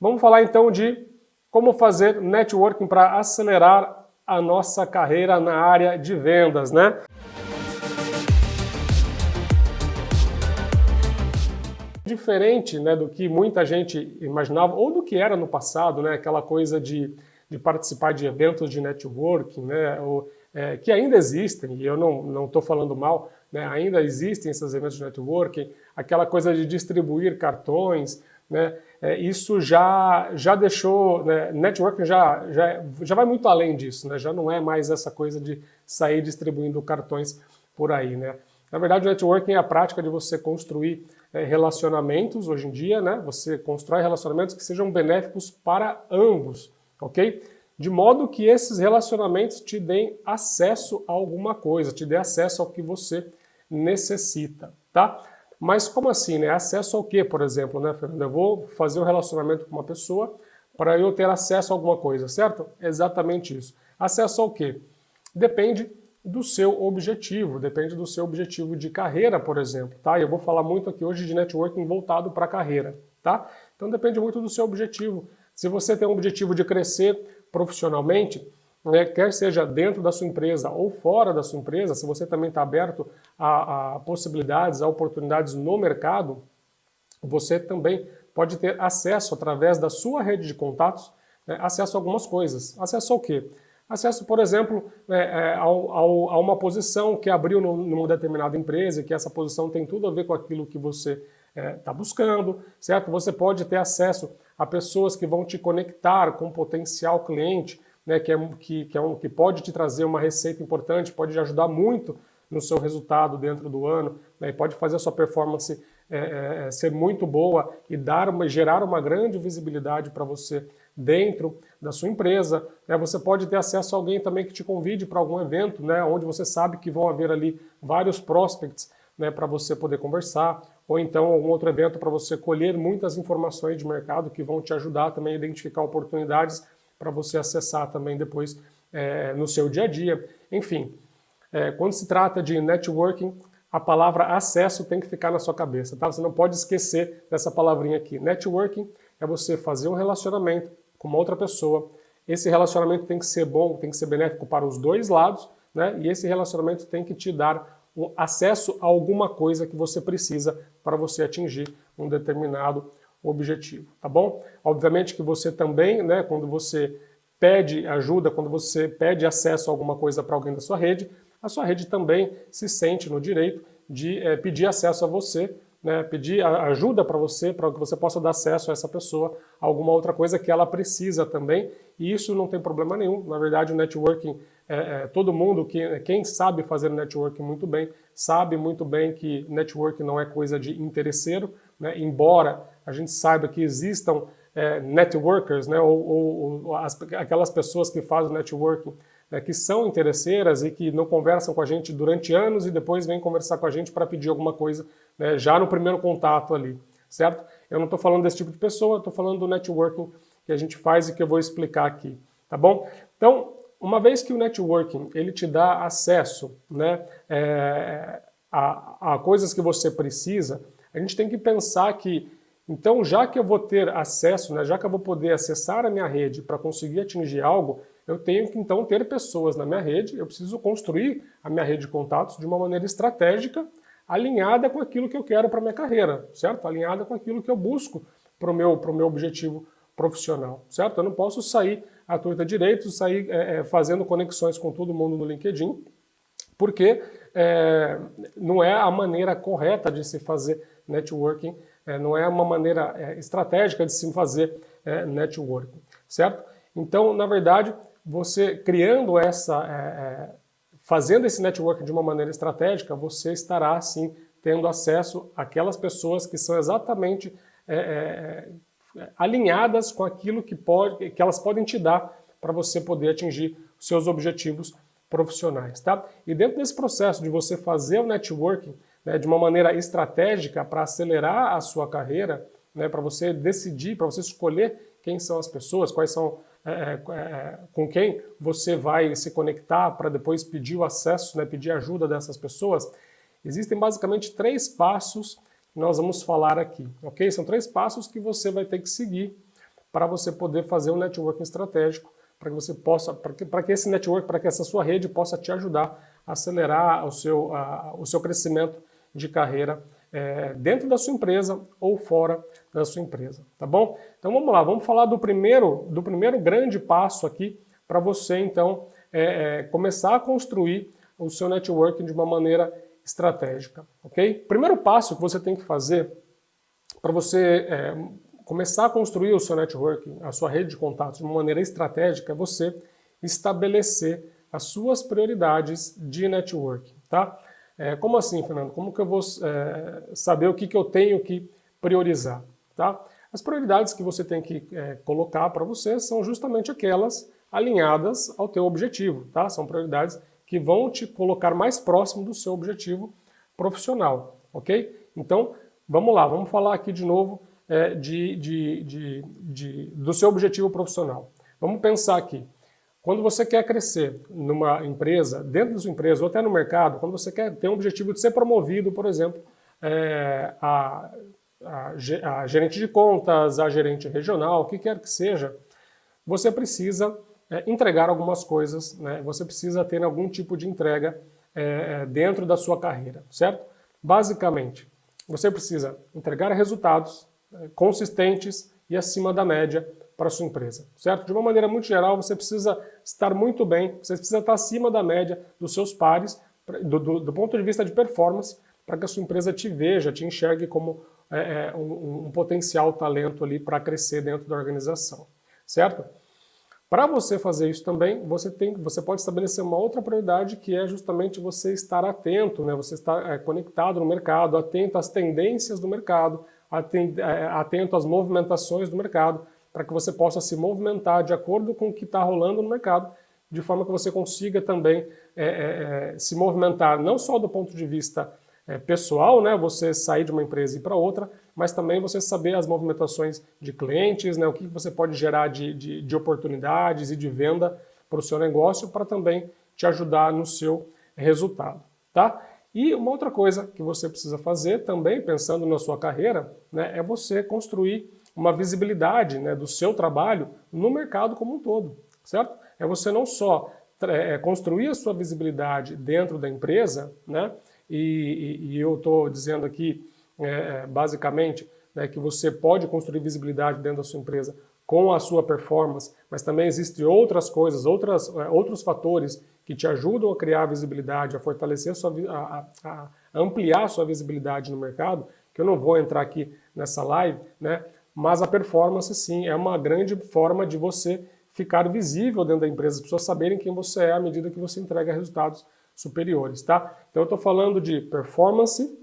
Vamos falar então de como fazer networking para acelerar a nossa carreira na área de vendas, né? Diferente, né, do que muita gente imaginava, ou do que era no passado, né, aquela coisa de participar de eventos de networking, né, que ainda existem, e eu não estou falando mal, né, ainda existem esses eventos de networking, aquela coisa de distribuir cartões, né, isso já deixou, né, networking já vai muito além disso, né, já não é mais essa coisa de sair distribuindo cartões por aí, né. Na verdade, o networking é a prática de você construir relacionamentos hoje em dia, né? Você constrói relacionamentos que sejam benéficos para ambos, ok? De modo que esses relacionamentos te deem acesso a alguma coisa, te dê acesso ao que você necessita, tá? Mas como assim, né? Acesso ao quê, por exemplo, né, Fernando? Eu vou fazer um relacionamento com uma pessoa para eu ter acesso a alguma coisa, certo? Exatamente isso. Acesso ao quê? Depende do seu objetivo, depende do seu objetivo de carreira, por exemplo, tá? Eu vou falar muito aqui hoje de networking voltado para a carreira, tá? Então depende muito do seu objetivo. Se você tem um objetivo de crescer profissionalmente, né, quer seja dentro da sua empresa ou fora da sua empresa, se você também está aberto a possibilidades, a oportunidades no mercado, você também pode ter acesso através da sua rede de contatos, né, acesso a algumas coisas. Acesso ao quê? Acesso, por exemplo, a uma posição que abriu numa determinada empresa e que essa posição tem tudo a ver com aquilo que você está buscando, certo? Você pode ter acesso a pessoas que vão te conectar com um potencial cliente, né, que pode te trazer uma receita importante, pode te ajudar muito no seu resultado dentro do ano, né, e pode fazer a sua performance ser muito boa e gerar uma grande visibilidade para você dentro da sua empresa. Né? Você pode ter acesso a alguém também que te convide para algum evento, né, onde você sabe que vão haver ali vários prospects, né, para você poder conversar, ou então algum outro evento para você colher muitas informações de mercado que vão te ajudar também a identificar oportunidades para você acessar também depois no seu dia a dia. Enfim, quando se trata de networking, a palavra acesso tem que ficar na sua cabeça, tá? Você não pode esquecer dessa palavrinha aqui. Networking é você fazer um relacionamento com uma outra pessoa. Esse relacionamento tem que ser bom, tem que ser benéfico para os dois lados, né? E esse relacionamento tem que te dar um acesso a alguma coisa que você precisa para você atingir um determinado objetivo, tá bom? Obviamente que você também, né, quando você pede ajuda, quando você pede acesso a alguma coisa para alguém da sua rede, a sua rede também se sente no direito de pedir acesso a você, né, pedir ajuda para que você possa dar acesso a essa pessoa a alguma outra coisa que ela precisa também, e isso não tem problema nenhum. Na verdade, o networking, todo mundo, quem sabe fazer networking muito bem, sabe muito bem que networking não é coisa de interesseiro, né, embora a gente saiba que existam networkers, né, aquelas pessoas que fazem networking, que são interesseiras e que não conversam com a gente durante anos e depois vêm conversar com a gente para pedir alguma coisa, né, já no primeiro contato ali, certo? Eu não estou falando desse tipo de pessoa, estou falando do networking que a gente faz e que eu vou explicar aqui, tá bom? Então, uma vez que o networking ele te dá acesso, né, a coisas que você precisa, a gente tem que pensar que, então, já que eu vou ter acesso, né, já que eu vou poder acessar a minha rede para conseguir atingir algo, eu tenho que então ter pessoas na minha rede, eu preciso construir a minha rede de contatos de uma maneira estratégica, alinhada com aquilo que eu quero para a minha carreira, certo? Alinhada com aquilo que eu busco para o meu objetivo profissional, certo? Eu não posso sair à torta direito, sair fazendo conexões com todo mundo no LinkedIn, porque não é a maneira correta de se fazer networking, não é uma maneira estratégica de se fazer networking, certo? Então, na verdade, você criando fazendo esse networking de uma maneira estratégica, você estará, sim, tendo acesso àquelas pessoas que são exatamente alinhadas com aquilo que elas podem te dar para você poder atingir os seus objetivos profissionais, tá? E dentro desse processo de você fazer o networking, né, de uma maneira estratégica para acelerar a sua carreira, né, para você decidir, para você escolher quem são as pessoas, quais são com quem você vai se conectar para depois pedir o acesso, né, pedir ajuda dessas pessoas, existem basicamente 3 passos que nós vamos falar aqui, ok? São 3 passos que você vai ter que seguir para você poder fazer um networking estratégico, para que você possa, para que esse network, para que essa sua rede possa te ajudar a acelerar o seu crescimento de carreira dentro da sua empresa ou fora da sua empresa, tá bom? Então vamos lá, vamos falar do primeiro grande passo aqui para você então começar a construir o seu networking de uma maneira estratégica, ok? O primeiro passo que você tem que fazer para você começar a construir o seu networking, a sua rede de contatos de uma maneira estratégica, é você estabelecer as suas prioridades de networking, tá? Como assim, Fernando? Como que eu vou saber o que eu tenho que priorizar, tá? As prioridades que você tem que colocar para você são justamente aquelas alinhadas ao teu objetivo, tá? São prioridades que vão te colocar mais próximo do seu objetivo profissional, ok? Então, vamos lá, vamos falar aqui de novo do seu objetivo profissional. Vamos pensar aqui. Quando você quer crescer numa empresa, dentro da sua empresa ou até no mercado, quando você quer ter um objetivo de ser promovido, por exemplo, a gerente de contas, a gerente regional, o que quer que seja, você precisa entregar algumas coisas, né? Você precisa ter algum tipo de entrega dentro da sua carreira, certo? Basicamente, você precisa entregar resultados consistentes e acima da média para a sua empresa, certo? De uma maneira muito geral, você precisa estar muito bem, você precisa estar acima da média dos seus pares, do ponto de vista de performance, para que a sua empresa te veja, te enxergue como um potencial talento ali para crescer dentro da organização, certo? Para você fazer isso também, você pode estabelecer uma outra prioridade, que é justamente você estar atento, né? Você estar conectado no mercado, atento às tendências do mercado, atento às movimentações do mercado, para que você possa se movimentar de acordo com o que está rolando no mercado, de forma que você consiga também se movimentar não só do ponto de vista pessoal, né, você sair de uma empresa e ir para outra, mas também você saber as movimentações de clientes, né, o que você pode gerar de oportunidades e de venda para o seu negócio, para também te ajudar no seu resultado, tá? E uma outra coisa que você precisa fazer também, pensando na sua carreira, né, é você construir uma visibilidade, né, do seu trabalho no mercado como um todo, certo? É você não só construir a sua visibilidade dentro da empresa, né, e eu estou dizendo aqui, basicamente, né, que você pode construir visibilidade dentro da sua empresa com a sua performance, mas também existem outras coisas, outros fatores que te ajudam a criar visibilidade, a fortalecer, a ampliar a sua visibilidade no mercado, que eu não vou entrar aqui nessa live, né, mas a performance, sim, é uma grande forma de você ficar visível dentro da empresa, as pessoas saberem quem você é à medida que você entrega resultados superiores, tá? Então eu estou falando de performance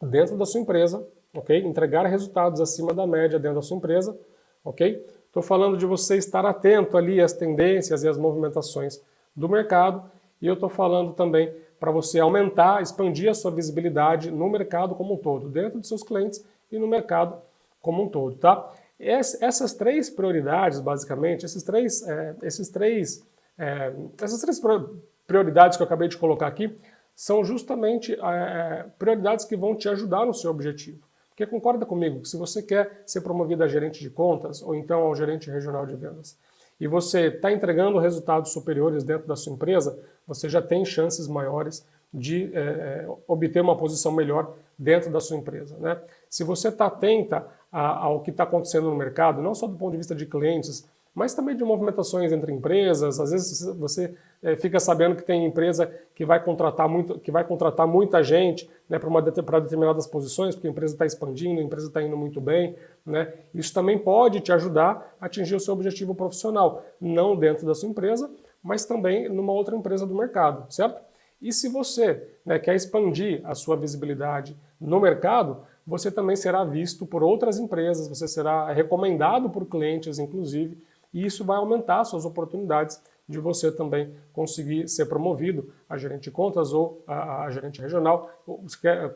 dentro da sua empresa, ok? Entregar resultados acima da média dentro da sua empresa, ok? Estou falando de você estar atento ali às tendências e às movimentações do mercado, e eu estou falando também para você aumentar, expandir a sua visibilidade no mercado como um todo, dentro dos seus clientes e no mercado como um todo, tá? Essas três prioridades, basicamente, essas três prioridades que eu acabei de colocar aqui, são justamente prioridades que vão te ajudar no seu objetivo. Porque concorda comigo que se você quer ser promovido a gerente de contas ou então ao gerente regional de vendas e você está entregando resultados superiores dentro da sua empresa, você já tem chances maiores de obter uma posição melhor dentro da sua empresa, né? Se você está atenta ao que está acontecendo no mercado, não só do ponto de vista de clientes, mas também de movimentações entre empresas, às vezes você fica sabendo que tem empresa que vai contratar muita gente, né, para determinadas posições, porque a empresa está expandindo, a empresa está indo muito bem, né? Isso também pode te ajudar a atingir o seu objetivo profissional, não dentro da sua empresa, mas também numa outra empresa do mercado, certo? E se você, né, quer expandir a sua visibilidade no mercado, você também será visto por outras empresas, você será recomendado por clientes, inclusive, e isso vai aumentar suas oportunidades de você também conseguir ser promovido a gerente de contas ou a gerente regional,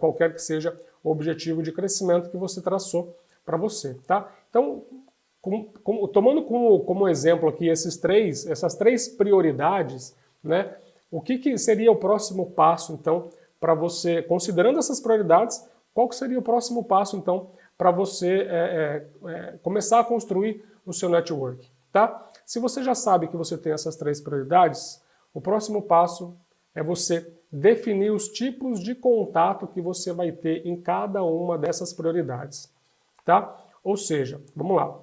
qualquer que seja o objetivo de crescimento que você traçou para você, tá? Então, tomando como exemplo aqui essas três prioridades, né, o que seria o próximo passo, então, para você, considerando essas prioridades, qual que seria o próximo passo, então, para você começar a construir o seu network, tá? Se você já sabe que você tem essas 3 prioridades, o próximo passo é você definir os tipos de contato que você vai ter em cada uma dessas prioridades, tá? Ou seja, vamos lá.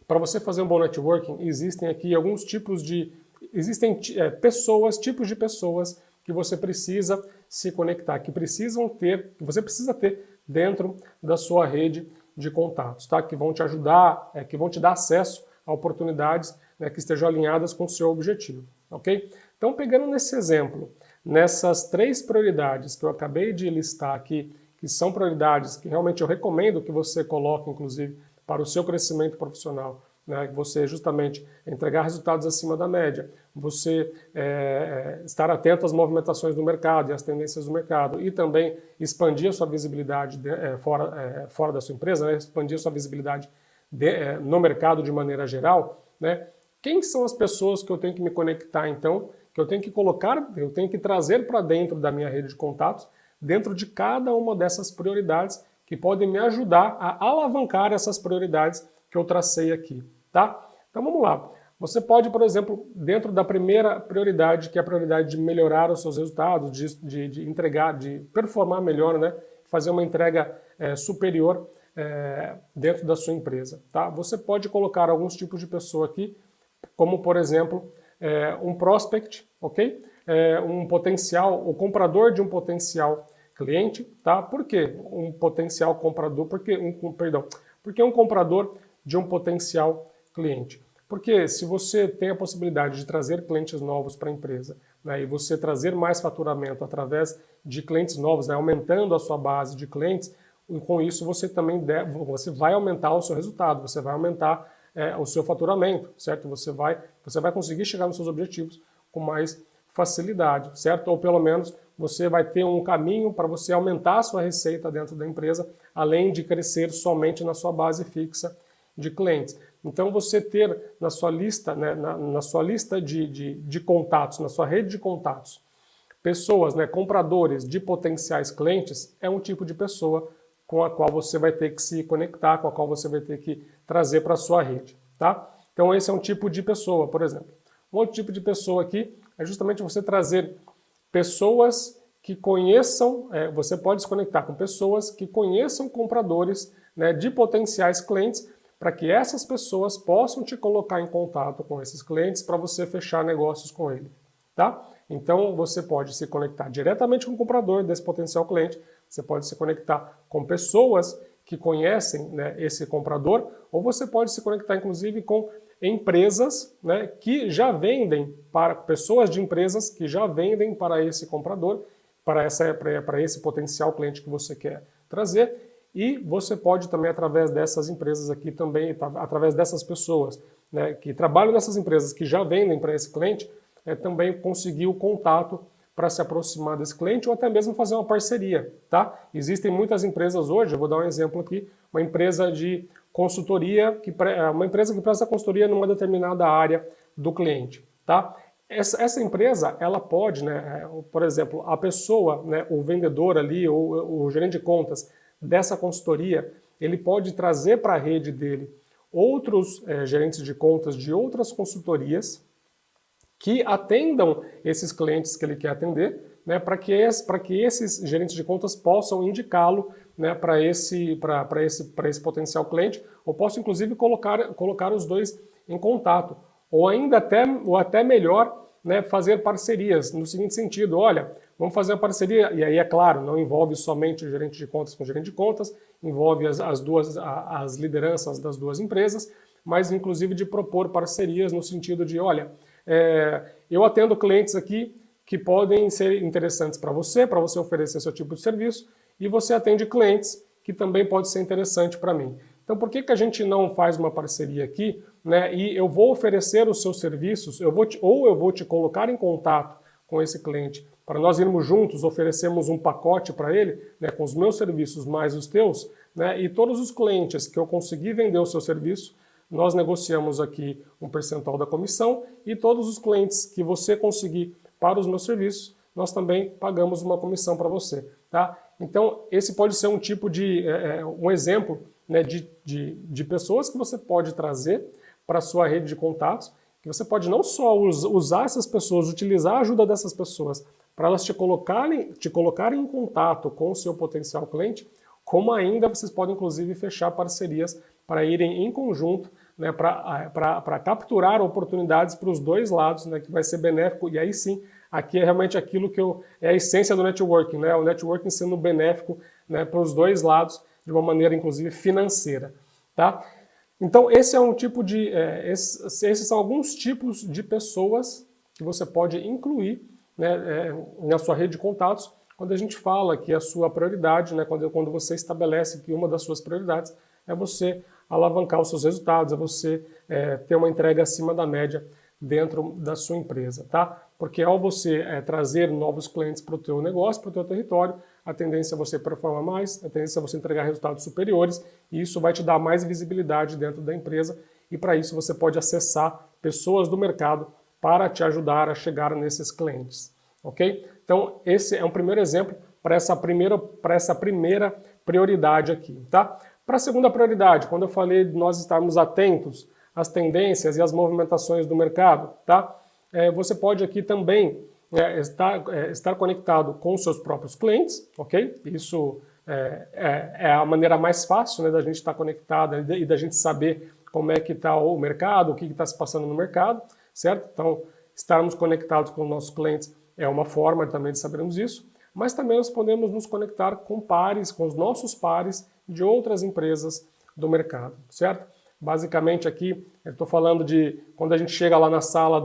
Para você fazer um bom networking, existem aqui alguns tipos de... Existem tipos de pessoas que você precisa se conectar, que você precisa ter dentro da sua rede de contatos, tá? Que vão te ajudar, que vão te dar acesso a oportunidades, né, que estejam alinhadas com o seu objetivo, ok? Então, pegando nesse exemplo, nessas 3 prioridades que eu acabei de listar aqui, que são prioridades que realmente eu recomendo que você coloque, inclusive, para o seu crescimento profissional, né, você justamente entregar resultados acima da média, você estar atento às movimentações do mercado e às tendências do mercado e também expandir a sua visibilidade fora da sua empresa, né, expandir a sua visibilidade no mercado de maneira geral, né? Quem são as pessoas que eu tenho que me conectar então, que eu tenho que colocar, eu tenho que trazer para dentro da minha rede de contatos, dentro de cada uma dessas prioridades que podem me ajudar a alavancar essas prioridades que eu tracei aqui, tá? Então vamos lá. Você pode, por exemplo, dentro da primeira prioridade, que é a prioridade de melhorar os seus resultados, de entregar, de performar melhor, né? Fazer uma entrega superior dentro da sua empresa, tá? Você pode colocar alguns tipos de pessoa aqui, como por exemplo, um prospect, ok? Um potencial, o comprador de um potencial cliente, tá? Por que um potencial comprador? Porque um comprador de um potencial cliente. Porque se você tem a possibilidade de trazer clientes novos para a empresa, né, e você trazer mais faturamento através de clientes novos, né, aumentando a sua base de clientes, e com isso você também você vai aumentar o seu resultado, você vai aumentar o seu faturamento, certo? Você vai conseguir chegar nos seus objetivos com mais facilidade, certo? Ou pelo menos você vai ter um caminho para você aumentar a sua receita dentro da empresa, além de crescer somente na sua base fixa de clientes. Então você ter na sua lista, né, na sua lista de contatos, na sua rede de contatos, pessoas, né, compradores de potenciais clientes, é um tipo de pessoa com a qual você vai ter que se conectar, com a qual você vai ter que trazer para a sua rede, tá? Então esse é um tipo de pessoa, por exemplo. Um outro tipo de pessoa aqui é justamente você trazer pessoas que conheçam, você pode se conectar com pessoas que conheçam compradores, né, de potenciais clientes, para que essas pessoas possam te colocar em contato com esses clientes para você fechar negócios com ele, tá? Então você pode se conectar diretamente com o comprador desse potencial cliente, você pode se conectar com pessoas que conhecem, né, esse comprador, ou você pode se conectar inclusive com empresas, né, que já vendem para pessoas de empresas que já vendem para esse comprador, para esse potencial cliente que você quer trazer, e você pode também, através dessas empresas aqui também, através dessas pessoas, né, que trabalham nessas empresas que já vendem para esse cliente, também conseguir o contato para se aproximar desse cliente ou até mesmo fazer uma parceria, tá? Existem muitas empresas hoje, eu vou dar um exemplo aqui, uma empresa de consultoria, uma empresa que presta consultoria numa determinada área do cliente, tá? Essa empresa, ela pode, né, por exemplo, a pessoa, né, o vendedor ali, ou o gerente de contas dessa consultoria, ele pode trazer para a rede dele outros gerentes de contas de outras consultorias que atendam esses clientes que ele quer atender, né, para que esses gerentes de contas possam indicá-lo, né, para esse potencial cliente, ou possam inclusive colocar os dois em contato, ou até melhor, né, fazer parcerias, no seguinte sentido: olha, vamos fazer uma parceria, e aí é claro, não envolve somente o gerente de contas com o gerente de contas, envolve as lideranças das duas empresas, mas inclusive de propor parcerias no sentido de, olha, eu atendo clientes aqui que podem ser interessantes para você oferecer seu tipo de serviço, e você atende clientes que também pode ser interessante para mim. Então por que a gente não faz uma parceria aqui, né, e eu vou oferecer os seus serviços, eu vou te colocar em contato com esse cliente, para nós irmos juntos, oferecermos um pacote para ele, né, com os meus serviços mais os teus, né, e todos os clientes que eu conseguir vender o seu serviço, nós negociamos aqui um percentual da comissão, e todos os clientes que você conseguir para os meus serviços, nós também pagamos uma comissão para você, tá? Então, esse pode ser um tipo de, um exemplo, né, de pessoas que você pode trazer para a sua rede de contatos, que você pode não só usar essas pessoas, utilizar a ajuda dessas pessoas para elas te colocarem em contato com o seu potencial cliente, como ainda vocês podem inclusive fechar parcerias para irem em conjunto, né, para capturar oportunidades para os dois lados, né, que vai ser benéfico. E aí sim, aqui é realmente aquilo que é a essência do networking, né, o networking sendo benéfico, né, para os dois lados, de uma maneira inclusive financeira. Tá? Então esse é um tipo de, esses são alguns tipos de pessoas que você pode incluir, né, na sua rede de contatos, quando a gente fala que a sua prioridade, né, quando você estabelece que uma das suas prioridades é você alavancar os seus resultados, é você ter uma entrega acima da média dentro da sua empresa, tá? Porque ao você trazer novos clientes para o teu negócio, para o teu território, a tendência é você performar mais, a tendência é você entregar resultados superiores, e isso vai te dar mais visibilidade dentro da empresa, e para isso você pode acessar pessoas do mercado para te ajudar a chegar nesses clientes, ok? Então esse é um primeiro exemplo para essa primeira prioridade aqui, tá? Para a segunda prioridade, quando eu falei de nós estarmos atentos às tendências e às movimentações do mercado, tá? Você pode aqui também estar conectado com os seus próprios clientes, ok? Isso é a maneira mais fácil, né, da gente estar conectado e da gente saber como é que está o mercado, o que está se passando no mercado, certo? Então, estarmos conectados com os nossos clientes é uma forma também de sabermos isso, mas também nós podemos nos conectar com pares, com os nossos pares de outras empresas do mercado, certo? Basicamente aqui, eu estou falando de quando a gente chega lá na sala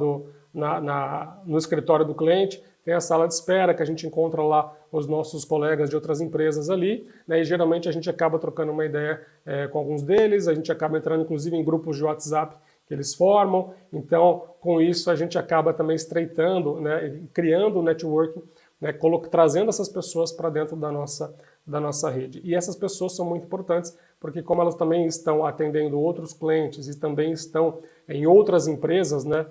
no escritório do cliente, tem a sala de espera que a gente encontra lá os nossos colegas de outras empresas ali, né, e geralmente a gente acaba trocando uma ideia com alguns deles, a gente acaba entrando inclusive em grupos de WhatsApp que eles formam, então com isso a gente acaba também estreitando, né, criando um networking, né, trazendo essas pessoas para dentro da nossa rede. E essas pessoas são muito importantes, porque como elas também estão atendendo outros clientes e também estão em outras empresas, né,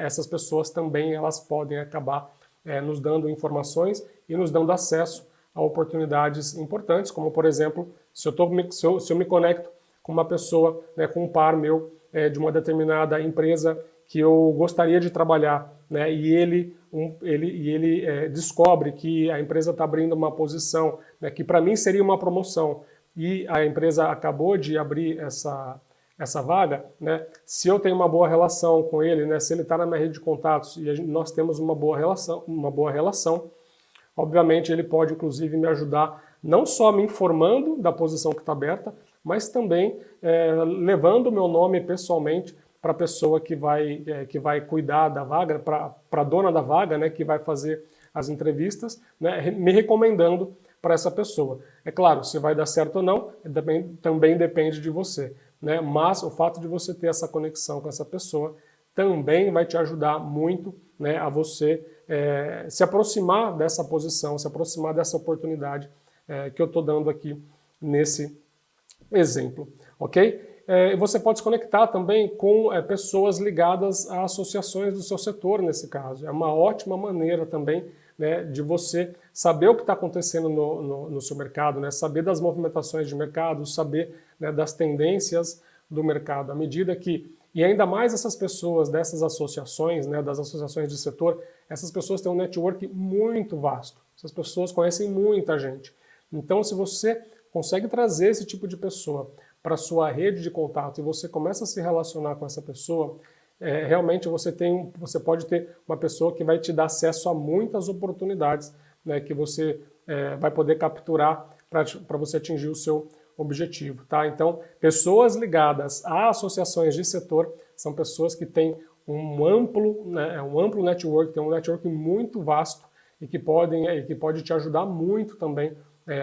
essas pessoas também elas podem acabar nos dando informações e nos dando acesso a oportunidades importantes, como por exemplo, se eu me conecto com uma pessoa, né, com um par meu de uma determinada empresa que eu gostaria de trabalhar, né, e ele descobre que a empresa está abrindo uma posição, né, que para mim seria uma promoção, e a empresa acabou de abrir essa vaga, né, se eu tenho uma boa relação com ele, né, se ele está na minha rede de contatos e nós temos uma boa relação, obviamente ele pode inclusive me ajudar não só me informando da posição que está aberta, mas também levando o meu nome pessoalmente para a pessoa que vai cuidar da vaga, para a dona da vaga, né, que vai fazer as entrevistas, né, me recomendando para essa pessoa. É claro, se vai dar certo ou não, também depende de você, né, mas o fato de você ter essa conexão com essa pessoa também vai te ajudar muito, né, a você se aproximar dessa posição, se aproximar dessa oportunidade que eu estou dando aqui nesse exemplo, ok? Você pode se conectar também com pessoas ligadas a associações do seu setor, nesse caso. É uma ótima maneira também, né, de você saber o que está acontecendo no seu mercado, né, saber das movimentações de mercado, saber, né, das tendências do mercado. À medida que, e ainda mais essas pessoas dessas associações, né, das associações de setor, essas pessoas têm um network muito vasto. Essas pessoas conhecem muita gente. Então, se você consegue trazer esse tipo de pessoa para a sua rede de contato e você começa a se relacionar com essa pessoa, realmente você pode ter uma pessoa que vai te dar acesso a muitas oportunidades, né, que você vai poder capturar para você atingir o seu objetivo. Tá? Então, pessoas ligadas a associações de setor são pessoas que têm um amplo network, tem um network muito vasto e que pode te ajudar muito também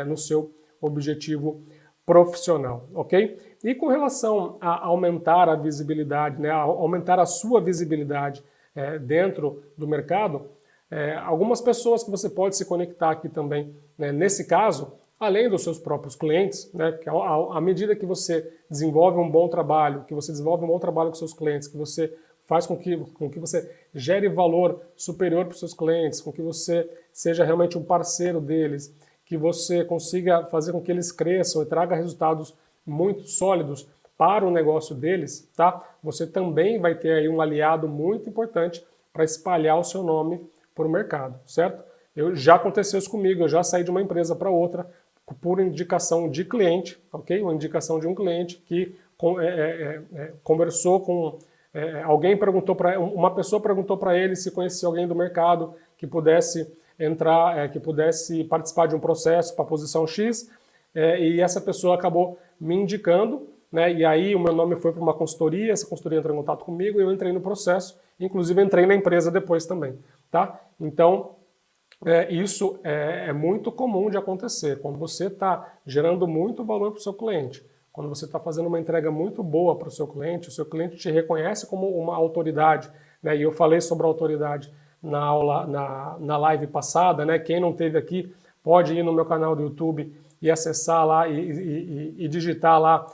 no seu objetivo profissional, ok? E com relação a aumentar a visibilidade, né, a aumentar a sua visibilidade dentro do mercado, algumas pessoas que você pode se conectar aqui também, né, nesse caso, além dos seus próprios clientes, né, que à medida que você desenvolve um bom trabalho, com seus clientes, que você faz com que você gere valor superior para os seus clientes, com que você seja realmente um parceiro deles, que você consiga fazer com que eles cresçam e traga resultados muito sólidos para o negócio deles, tá? Você também vai ter aí um aliado muito importante para espalhar o seu nome para o mercado, certo? Já aconteceu isso comigo, eu já saí de uma empresa para outra por indicação de cliente, ok? Uma indicação de um cliente que conversou com... alguém perguntou para... Uma pessoa perguntou para ele se conhecia alguém do mercado que pudesse entrar, que pudesse participar de um processo para a posição X, e essa pessoa acabou me indicando, né? E aí o meu nome foi para uma consultoria, essa consultoria entrou em contato comigo e eu entrei no processo, inclusive entrei na empresa depois também, tá? Então, isso é muito comum de acontecer, quando você está gerando muito valor para o seu cliente, quando você está fazendo uma entrega muito boa para o seu cliente te reconhece como uma autoridade, né? E eu falei sobre a autoridade na aula, na live passada, né? Quem não teve aqui pode ir no meu canal do YouTube e acessar lá e digitar lá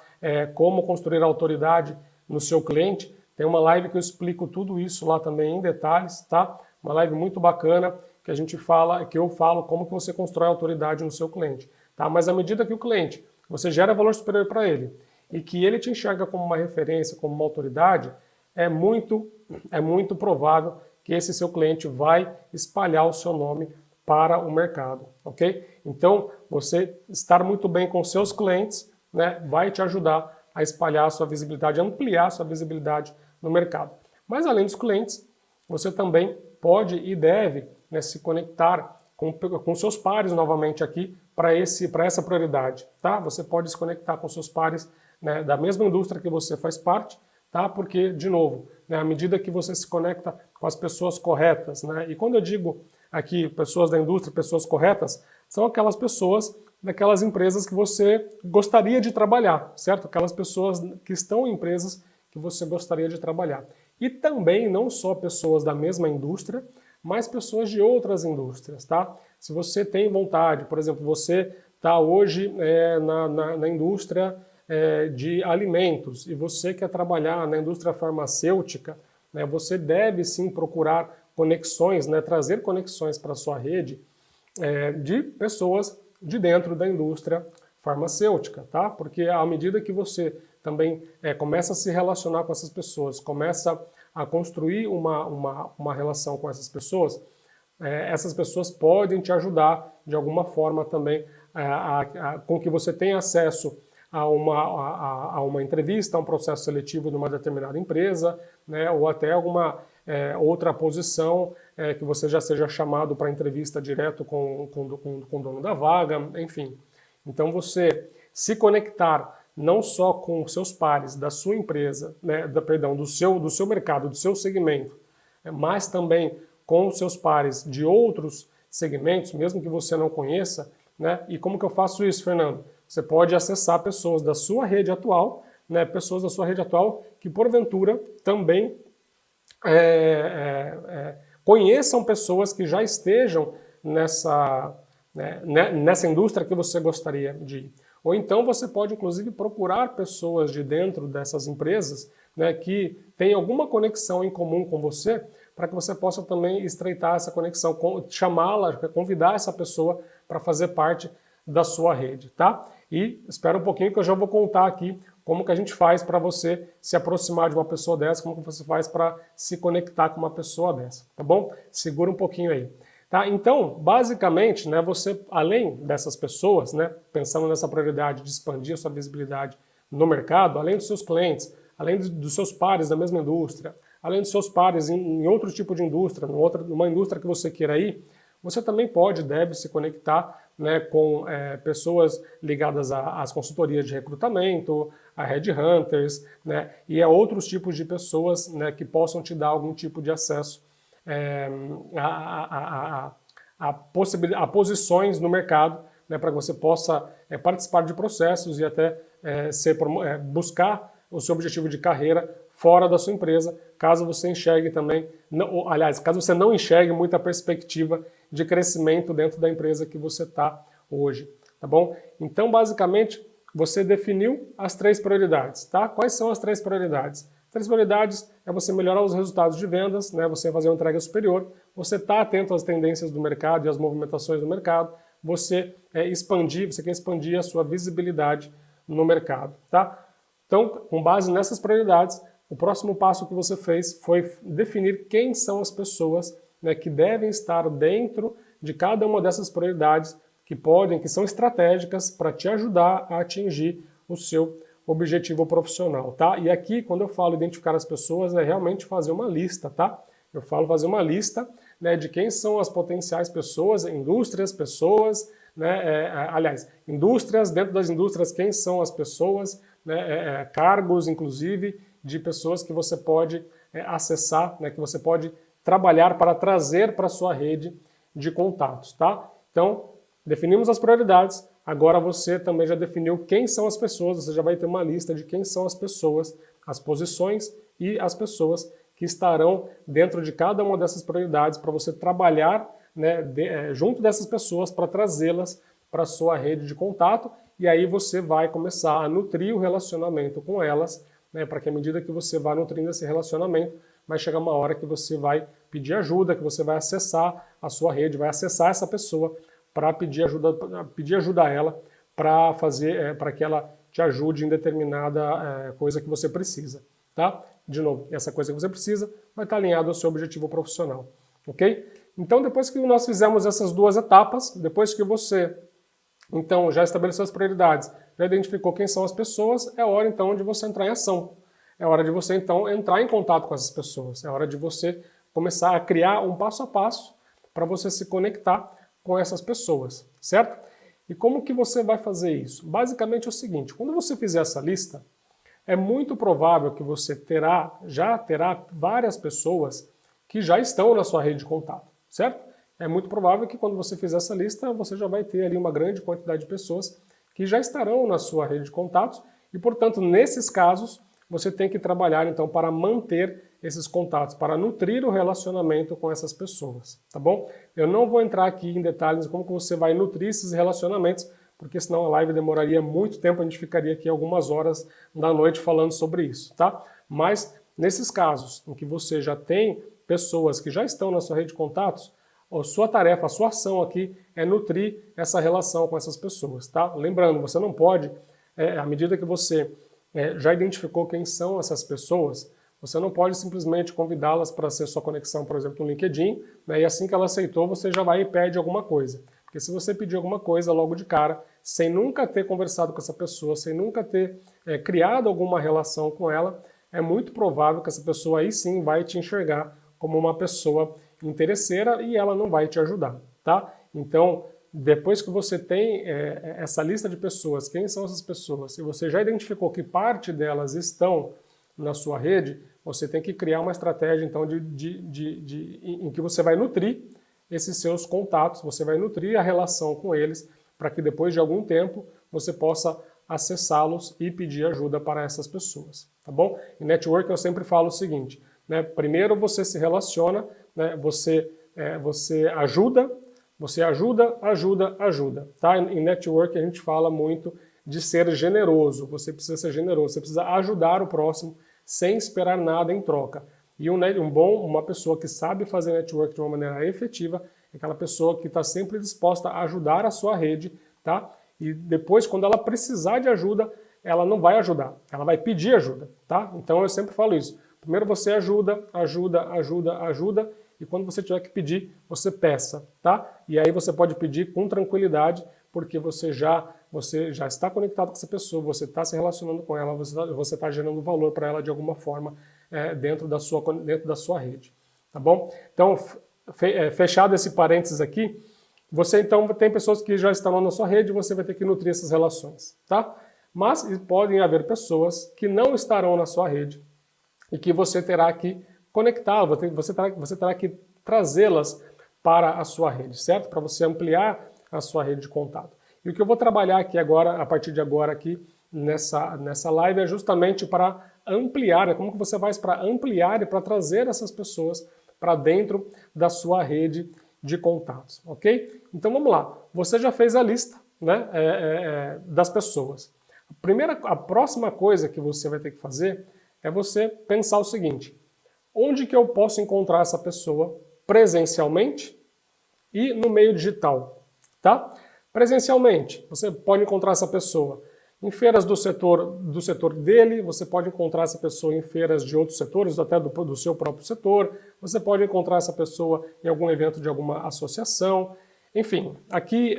como construir autoridade no seu cliente. Tem uma live que eu explico tudo isso lá também em detalhes, tá? Uma live muito bacana que a gente fala, que eu falo como que você constrói autoridade no seu cliente, tá? Mas à medida que o cliente, você gera valor superior para ele e que ele te enxerga como uma referência, como uma autoridade, é muito provável que esse seu cliente vai espalhar o seu nome para o mercado, ok? Então, você estar muito bem com seus clientes, né, vai te ajudar a espalhar a sua visibilidade, a ampliar a sua visibilidade no mercado. Mas além dos clientes, você também pode e deve, né, se conectar com seus pares novamente aqui para essa prioridade, tá? Você pode se conectar com seus pares, né, da mesma indústria que você faz parte, tá? Porque, de novo, né, à medida que você se conecta com as pessoas corretas, né? E quando eu digo aqui pessoas da indústria, pessoas corretas, são aquelas pessoas daquelas empresas que você gostaria de trabalhar, certo? Aquelas pessoas que estão em empresas que você gostaria de trabalhar. E também não só pessoas da mesma indústria, mas pessoas de outras indústrias, tá? Se você tem vontade, por exemplo, você está hoje na indústria de alimentos e você quer trabalhar na indústria farmacêutica, né, você deve sim procurar conexões, né, trazer conexões para a sua rede de pessoas de dentro da indústria farmacêutica, tá? Porque à medida que você também começa a se relacionar com essas pessoas, começa a construir uma relação com essas pessoas podem te ajudar de alguma forma também com que você tenha acesso a uma entrevista, a um processo seletivo de uma determinada empresa, né, ou até alguma outra posição que você já seja chamado para entrevista direto com o dono da vaga, enfim. Então você se conectar não só com seus pares da sua empresa, né, do seu mercado, do seu segmento, mas também com os seus pares de outros segmentos, mesmo que você não conheça, né? E como que eu faço isso, Fernando? Você pode acessar pessoas da sua rede atual, né, pessoas da sua rede atual que porventura também conheçam pessoas que já estejam nessa indústria que você gostaria de ir. Ou então você pode, inclusive, procurar pessoas de dentro dessas empresas, né, que têm alguma conexão em comum com você, para que você possa também estreitar essa conexão, chamá-la, convidar essa pessoa para fazer parte da sua rede, tá? E espera um pouquinho que eu já vou contar aqui como que a gente faz para você se aproximar de uma pessoa dessa, como que você faz para se conectar com uma pessoa dessa, tá bom? Segura um pouquinho aí. Tá? Então, basicamente, né, você, além dessas pessoas, né, pensando nessa prioridade de expandir a sua visibilidade no mercado, além dos seus clientes, além dos seus pares da mesma indústria, além dos seus pares em outro tipo de indústria, numa indústria que você queira ir, você também deve se conectar, né, com pessoas ligadas às consultorias de recrutamento, a headhunters, né, e a outros tipos de pessoas, né, que possam te dar algum tipo de acesso a posições no mercado, né, para que você possa participar de processos e até buscar o seu objetivo de carreira fora da sua empresa, caso você enxergue também, caso você não enxergue muita perspectiva de crescimento dentro da empresa que você está hoje, tá bom? Então, basicamente, você definiu as 3 prioridades, tá? Quais são as 3 prioridades? As 3 prioridades é você melhorar os resultados de vendas, né? Você fazer uma entrega superior, você está atento às tendências do mercado e às movimentações do mercado, você quer expandir a sua visibilidade no mercado, tá? Então, com base nessas prioridades, o próximo passo que você fez foi definir quem são as pessoas, né, que devem estar dentro de cada uma dessas prioridades que são estratégicas para te ajudar a atingir o seu objetivo profissional, tá? E aqui, quando eu falo identificar as pessoas, é realmente fazer uma lista, tá? Eu falo fazer uma lista, né, de quem são as potenciais pessoas, indústrias, pessoas, né, aliás, indústrias, dentro das indústrias, quem são as pessoas, né, cargos, inclusive, de pessoas que você pode acessar, né, que você pode trabalhar para trazer para a sua rede de contatos, tá? Então, definimos as prioridades, agora você também já definiu quem são as pessoas, você já vai ter uma lista de quem são as pessoas, as posições e as pessoas que estarão dentro de cada uma dessas prioridades para você trabalhar, né, junto dessas pessoas para trazê-las para a sua rede de contato, e aí você vai começar a nutrir o relacionamento com elas, né, para que à medida que você vai nutrindo esse relacionamento, vai chegar uma hora que você vai pedir ajuda, que você vai acessar a sua rede, vai acessar essa pessoa para pedir ajuda a ela para fazer, para que ela te ajude em determinada coisa que você precisa, tá? De novo, essa coisa que você precisa vai estar alinhada ao seu objetivo profissional, ok? Então, depois que nós fizemos essas duas etapas, depois que você, então, já estabeleceu as prioridades, já identificou quem são as pessoas, é hora, então, de você entrar em ação. É hora de você, então, entrar em contato com essas pessoas. É hora de você começar a criar um passo a passo para você se conectar com essas pessoas, certo? E como que você vai fazer isso? Basicamente é o seguinte, quando você fizer essa lista, é muito provável que você já terá várias pessoas que já estão na sua rede de contato, certo? É muito provável que quando você fizer essa lista, você já vai ter ali uma grande quantidade de pessoas que já estarão na sua rede de contatos e, portanto, nesses casos, você tem que trabalhar, então, para manter esses contatos, para nutrir o relacionamento com essas pessoas, tá bom? Eu não vou entrar aqui em detalhes de como que você vai nutrir esses relacionamentos, porque senão a live demoraria muito tempo, a gente ficaria aqui algumas horas da noite falando sobre isso, tá? Mas, nesses casos em que você já tem pessoas que já estão na sua rede de contatos, a sua tarefa, a sua ação aqui é nutrir essa relação com essas pessoas, tá? Lembrando, você não pode, à medida que você já identificou quem são essas pessoas, você não pode simplesmente convidá-las para ser sua conexão, por exemplo, no LinkedIn, né, e assim que ela aceitou, você já vai e pede alguma coisa. Porque se você pedir alguma coisa logo de cara, sem nunca ter conversado com essa pessoa, sem nunca ter criado alguma relação com ela, é muito provável que essa pessoa aí sim vai te enxergar como uma pessoa interesseira e ela não vai te ajudar, tá? Então, depois que você tem essa lista de pessoas, quem são essas pessoas, e você já identificou que parte delas estão na sua rede, você tem que criar uma estratégia então em que você vai nutrir esses seus contatos, você vai nutrir a relação com eles, para que depois de algum tempo você possa acessá-los e pedir ajuda para essas pessoas, tá bom? Em networking eu sempre falo o seguinte, né? Primeiro você se relaciona, né? Você ajuda, ajuda, tá? Em network a gente fala muito de ser generoso, você precisa ser generoso, você precisa ajudar o próximo sem esperar nada em troca. E uma pessoa que sabe fazer network de uma maneira efetiva é aquela pessoa que está sempre disposta a ajudar a sua rede, tá? E depois, quando ela precisar de ajuda, ela não vai ajudar, ela vai pedir ajuda, tá? Então eu sempre falo isso. Primeiro você ajuda, e quando você tiver que pedir, você peça, tá? E aí você pode pedir com tranquilidade, porque você já está conectado com essa pessoa, você está se relacionando com ela, você está gerando valor para ela de alguma forma dentro da sua rede, tá bom? Então, fechado esse parênteses aqui, você então tem pessoas que já estão na sua rede, você vai ter que nutrir essas relações, tá? Mas podem haver pessoas que não estarão na sua rede e que você terá que conectar, você terá que trazê-las para a sua rede, certo? Para você ampliar a sua rede de contato. E o que eu vou trabalhar aqui agora, a partir de agora aqui nessa live, é justamente para ampliar, como que você faz para ampliar e para trazer essas pessoas para dentro da sua rede de contatos, ok? Então vamos lá, você já fez a lista, né, das pessoas. A próxima coisa que você vai ter que fazer é você pensar o seguinte, onde que eu posso encontrar essa pessoa presencialmente e no meio digital, tá? Presencialmente, você pode encontrar essa pessoa Em feiras do setor dele, você pode encontrar essa pessoa em feiras de outros setores, até do seu próprio setor. Você pode encontrar essa pessoa em algum evento de alguma associação. Enfim, aqui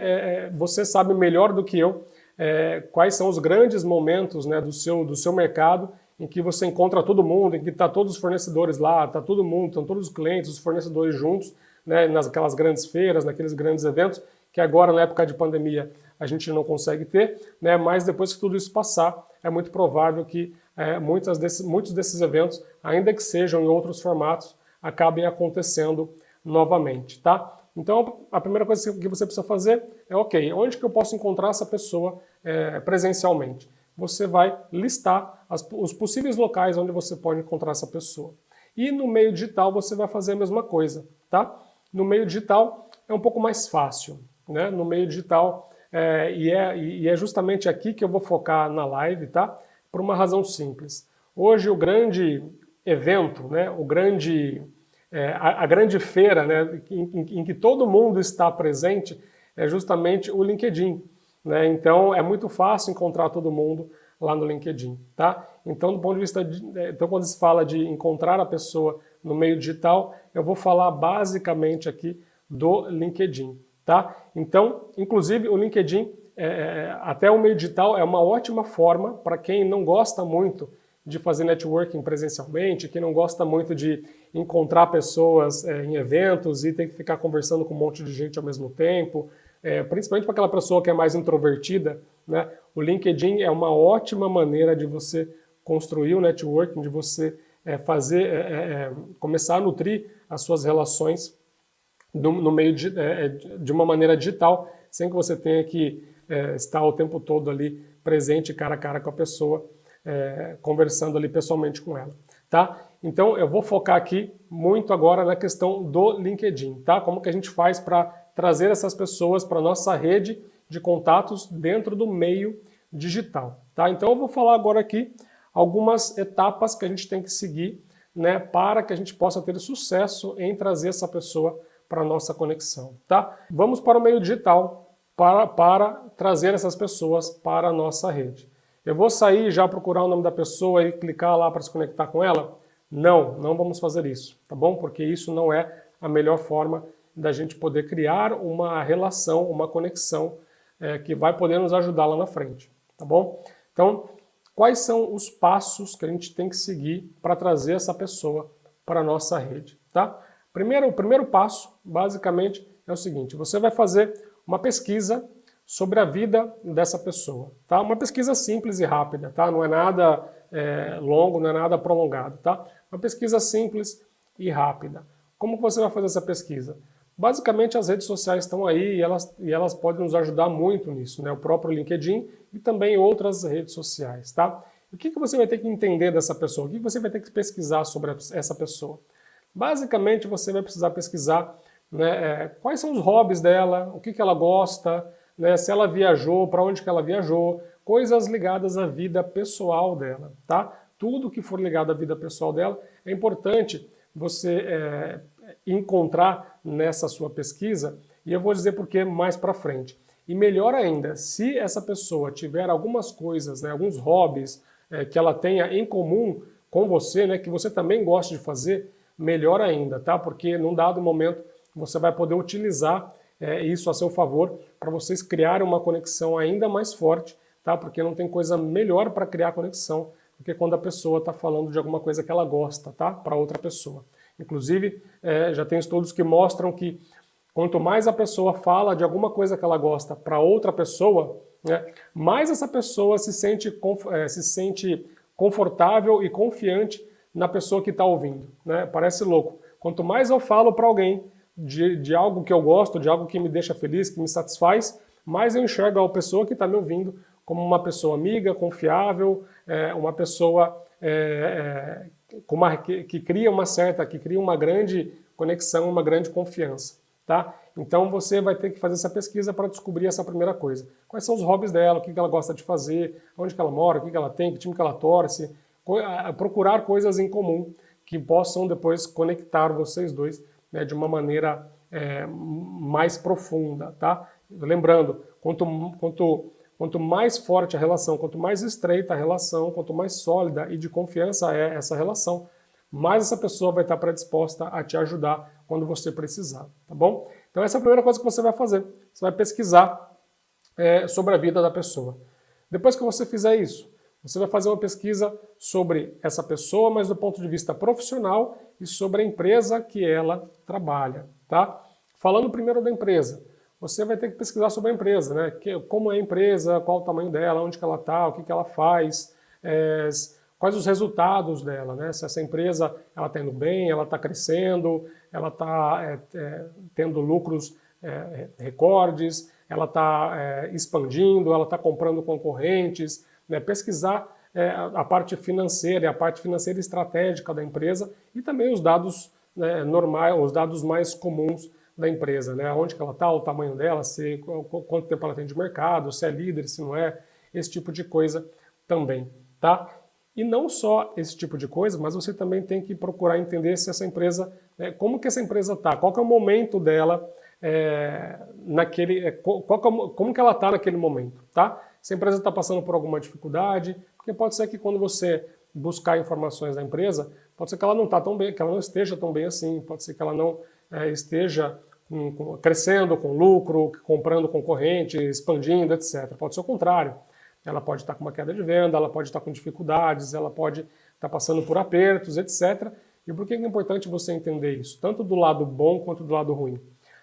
você sabe melhor do que eu quais são os grandes momentos, né, do seu mercado, em que você encontra todo mundo, em que está todos os fornecedores lá, está todo mundo, estão todos os clientes, os fornecedores juntos, né, naquelas grandes feiras, naqueles grandes eventos, que agora, na época de pandemia, a gente não consegue ter, né, mas depois que tudo isso passar, é muito provável que muitos desses eventos, ainda que sejam em outros formatos, acabem acontecendo novamente, tá? Então, a primeira coisa que você precisa fazer é, ok, onde que eu posso encontrar essa pessoa presencialmente? Você vai listar os possíveis locais onde você pode encontrar essa pessoa. E no meio digital você vai fazer a mesma coisa, tá? No meio digital é um pouco mais fácil, né? No meio digital, e é justamente aqui que eu vou focar na live, tá? Por uma razão simples. Hoje o grande evento, né? A grande feira, né? em que todo mundo está presente é justamente o LinkedIn, né? Então é muito fácil encontrar todo mundo lá no LinkedIn, tá? Então, do ponto de vista então, quando se fala de encontrar a pessoa no meio digital, eu vou falar basicamente aqui do LinkedIn, tá? Então, inclusive o LinkedIn, até o meio digital, é uma ótima forma para quem não gosta muito de fazer networking presencialmente, quem não gosta muito de encontrar pessoas em eventos e ter que ficar conversando com um monte de gente ao mesmo tempo, principalmente para aquela pessoa que é mais introvertida, né? O LinkedIn é uma ótima maneira de você construir o networking, de você começar a nutrir as suas relações no meio de uma maneira digital, sem que você tenha que estar o tempo todo ali presente, cara a cara com a pessoa, conversando ali pessoalmente com ela, tá? Então eu vou focar aqui muito agora na questão do LinkedIn, tá? Como que a gente faz para trazer essas pessoas para a nossa rede de contatos dentro do meio digital, tá? Então eu vou falar agora aqui algumas etapas que a gente tem que seguir, né, para que a gente possa ter sucesso em trazer essa pessoa para a nossa conexão, tá? Vamos para o meio digital para trazer essas pessoas para a nossa rede. Eu vou sair e já procurar o nome da pessoa e clicar lá para se conectar com ela? Não vamos fazer isso, tá bom? Porque isso não é a melhor forma da gente poder criar uma relação, uma conexão que vai poder nos ajudar lá na frente, tá bom? Então, quais são os passos que a gente tem que seguir para trazer essa pessoa para a nossa rede, tá? O primeiro passo, basicamente, é o seguinte: você vai fazer uma pesquisa sobre a vida dessa pessoa, tá? Uma pesquisa simples e rápida, tá? Não é nada longo, não é nada prolongado, tá? Uma pesquisa simples e rápida. Como você vai fazer essa pesquisa? Basicamente, as redes sociais estão aí e elas podem nos ajudar muito nisso, né? O próprio LinkedIn e também outras redes sociais, tá? O que você vai ter que entender dessa pessoa? O que você vai ter que pesquisar sobre essa pessoa? Basicamente, você vai precisar pesquisar, né, quais são os hobbies dela, o que ela gosta, né, se ela viajou, para onde que ela viajou, coisas ligadas à vida pessoal dela, tá? Tudo que for ligado à vida pessoal dela é importante você encontrar nessa sua pesquisa, e eu vou dizer por que mais para frente. E melhor ainda, se essa pessoa tiver algumas coisas, né, alguns hobbies que ela tenha em comum com você, né, que você também gosta de fazer, melhor ainda, tá? Porque num dado momento você vai poder utilizar isso a seu favor para vocês criarem uma conexão ainda mais forte, tá? Porque não tem coisa melhor para criar conexão do que quando a pessoa está falando de alguma coisa que ela gosta, tá? Para outra pessoa. Inclusive, já tem estudos que mostram que quanto mais a pessoa fala de alguma coisa que ela gosta para outra pessoa, né, mais essa pessoa se sente confortável e confiante na pessoa que está ouvindo, né? Parece louco. Quanto mais eu falo para alguém de algo que eu gosto, de algo que me deixa feliz, que me satisfaz, mais eu enxergo a pessoa que está me ouvindo como uma pessoa amiga, confiável, uma pessoa que cria uma grande conexão, uma grande confiança, tá? Então você vai ter que fazer essa pesquisa para descobrir essa primeira coisa. Quais são os hobbies dela, o que ela gosta de fazer, onde que ela mora, o que ela tem, que time que ela torce, procurar coisas em comum que possam depois conectar vocês dois, né, de uma maneira mais profunda, tá? Lembrando, quanto quanto mais forte a relação, quanto mais estreita a relação, quanto mais sólida e de confiança é essa relação, mais essa pessoa vai estar predisposta a te ajudar quando você precisar, tá bom? Então essa é a primeira coisa que você vai fazer. Você vai pesquisar sobre a vida da pessoa. Depois que você fizer isso, você vai fazer uma pesquisa sobre essa pessoa, mas do ponto de vista profissional e sobre a empresa que ela trabalha, tá? Falando primeiro da empresa, você vai ter que pesquisar sobre a empresa, né? Como é a empresa, qual o tamanho dela, onde que ela está, o que que ela faz, quais os resultados dela, né? Se essa empresa está indo bem, ela está crescendo, ela está tendo lucros recordes, ela está expandindo, ela está comprando concorrentes, né? Pesquisar a parte financeira, a parte financeira estratégica da empresa e também os dados normais, os dados mais comuns da empresa, né? Onde que ela está, o tamanho dela, quanto tempo ela tem de mercado, se é líder, se não é, esse tipo de coisa também, tá? E não só esse tipo de coisa, mas você também tem que procurar entender se essa empresa, como que essa empresa está, qual que é o momento dela, como que ela está naquele momento, tá? Se a empresa está passando por alguma dificuldade, porque pode ser que quando você buscar informações da empresa, pode ser que ela não tá tão bem, que ela não esteja tão bem assim, pode ser que ela não esteja crescendo com lucro, comprando concorrente, expandindo, etc. Pode ser o contrário. Ela pode estar com uma queda de venda, ela pode estar com dificuldades, ela pode estar passando por apertos, etc. E por que é importante você entender isso? Tanto do lado bom quanto do lado ruim.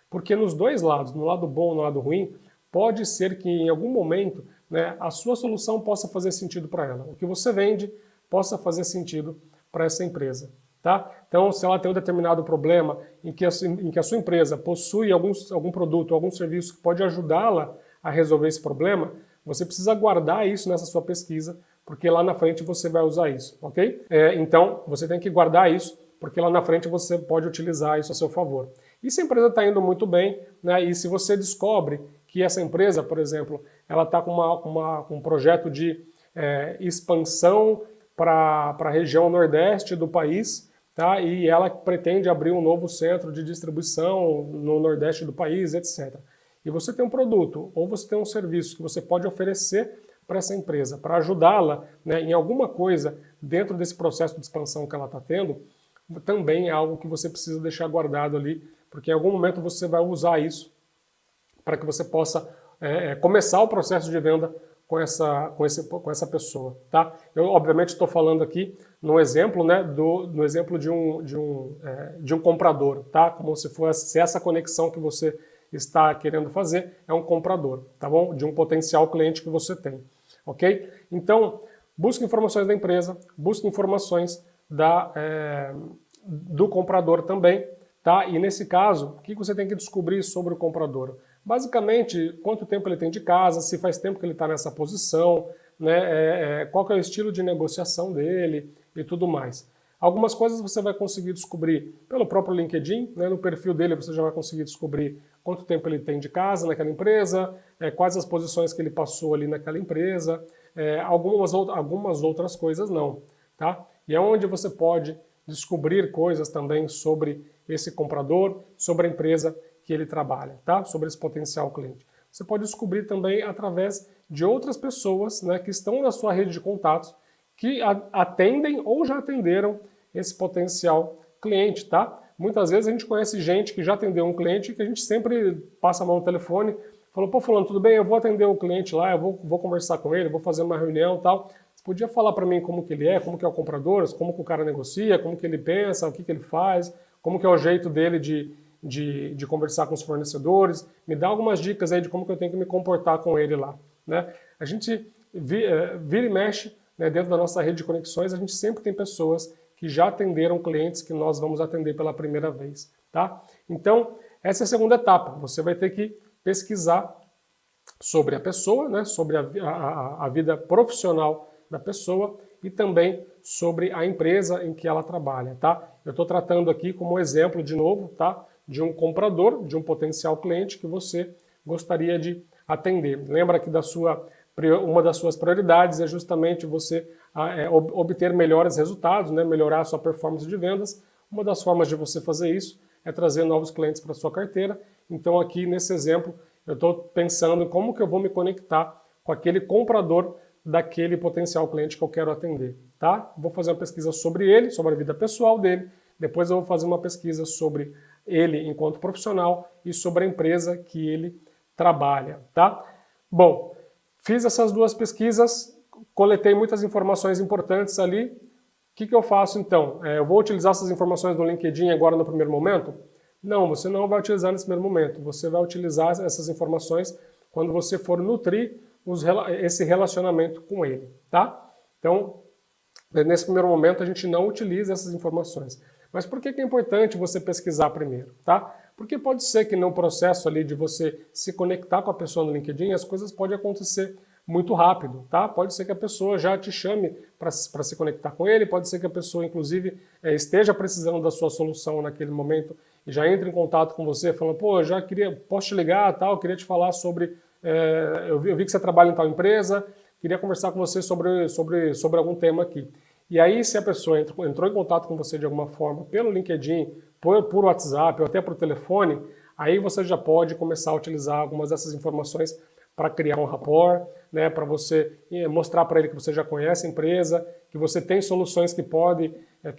Porque nos dois lados, no lado bom e no lado ruim, pode ser que em algum momento, né, a sua solução possa fazer sentido para ela. O que você vende possa fazer sentido para essa empresa. Tá? Então, se ela tem um determinado problema em que a sua empresa possui algum produto, algum serviço que pode ajudá-la a resolver esse problema, você precisa guardar isso nessa sua pesquisa, porque lá na frente você vai usar isso, ok? Então, você tem que guardar isso, porque lá na frente você pode utilizar isso a seu favor. E se a empresa está indo muito bem, né, e se você descobre que essa empresa, por exemplo, ela está com um projeto de expansão para a região nordeste do país, tá? E ela pretende abrir um novo centro de distribuição no nordeste do país, etc. E você tem um produto ou você tem um serviço que você pode oferecer para essa empresa, para ajudá-la, né, em alguma coisa dentro desse processo de expansão que ela está tendo, também é algo que você precisa deixar guardado ali, porque em algum momento você vai usar isso para que você possa começar o processo de venda com essa pessoa, tá? Eu obviamente estou falando aqui no exemplo, né, no exemplo de um comprador, tá? Como se fosse essa conexão que você está querendo fazer é um comprador, tá bom? De um potencial cliente que você tem, ok? Então, busque informações da empresa, busque informações do comprador também, tá? E nesse caso, o que você tem que descobrir sobre o comprador? Basicamente, quanto tempo ele tem de casa, se faz tempo que ele está nessa posição, né, qual que é o estilo de negociação dele e tudo mais. Algumas coisas você vai conseguir descobrir pelo próprio LinkedIn, né, no perfil dele você já vai conseguir descobrir quanto tempo ele tem de casa naquela empresa, quais as posições que ele passou ali naquela empresa, algumas outras coisas não, tá? E é onde você pode descobrir coisas também sobre esse comprador, sobre a empresa que ele trabalha, tá? Sobre esse potencial cliente. Você pode descobrir também através de outras pessoas, né, que estão na sua rede de contatos, que atendem ou já atenderam esse potencial cliente, tá? Muitas vezes a gente conhece gente que já atendeu um cliente que a gente sempre passa a mão no telefone, falou, pô, fulano, tudo bem, eu vou atender o cliente lá, eu vou conversar com ele, vou fazer uma reunião e tal. Você podia falar para mim como que ele é, como que é o comprador, como que o cara negocia, como que ele pensa, o que que ele faz, como que é o jeito dele de conversar com os fornecedores, me dá algumas dicas aí de como que eu tenho que me comportar com ele lá, né? A gente vira e mexe, né, dentro da nossa rede de conexões, a gente sempre tem pessoas que já atenderam clientes que nós vamos atender pela primeira vez, tá? Então, essa é a segunda etapa, você vai ter que pesquisar sobre a pessoa, né, sobre a vida profissional da pessoa e também sobre a empresa em que ela trabalha, tá? Eu estou tratando aqui como exemplo, de novo, tá, de um comprador, de um potencial cliente que você gostaria de atender. Lembra que uma das suas prioridades é justamente você obter melhores resultados, né, melhorar a sua performance de vendas. Uma das formas de você fazer isso é trazer novos clientes para a sua carteira. Então aqui nesse exemplo eu estou pensando em como que eu vou me conectar com aquele comprador daquele potencial cliente que eu quero atender, tá? Vou fazer uma pesquisa sobre ele, sobre a vida pessoal dele, depois eu vou fazer uma pesquisa sobre ele enquanto profissional e sobre a empresa que ele trabalha, tá? Bom, fiz essas duas pesquisas, coletei muitas informações importantes ali. O que eu faço então? Eu vou utilizar essas informações do LinkedIn agora no primeiro momento? Não, você não vai utilizar nesse primeiro momento. Você vai utilizar essas informações quando você for nutrir esse relacionamento com ele, tá? Então, nesse primeiro momento a gente não utiliza essas informações. Mas por que é importante você pesquisar primeiro, tá? Porque pode ser que no processo ali de você se conectar com a pessoa no LinkedIn, as coisas podem acontecer muito rápido, tá? Pode ser que a pessoa já te chame para se conectar com ele, pode ser que a pessoa, inclusive, esteja precisando da sua solução naquele momento e já entre em contato com você falando, pô, já queria, posso te ligar, tal, queria te falar sobre, eu vi que você trabalha em tal empresa, queria conversar com você sobre algum tema aqui. E aí, se a pessoa entrou em contato com você de alguma forma, pelo LinkedIn, por WhatsApp ou até por telefone, aí você já pode começar a utilizar algumas dessas informações para criar um rapport, né, para você mostrar para ele que você já conhece a empresa, que você tem soluções que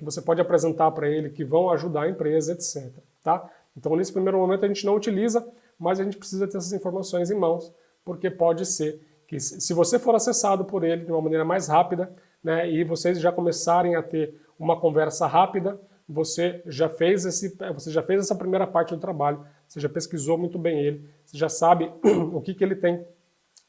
você pode apresentar para ele, que vão ajudar a empresa, etc. Tá? Então, nesse primeiro momento, a gente não utiliza, mas a gente precisa ter essas informações em mãos, porque pode ser que, se você for acessado por ele de uma maneira mais rápida, né, e vocês já começarem a ter uma conversa rápida, você já fez essa primeira parte do trabalho, você já pesquisou muito bem ele, você já sabe o que ele tem,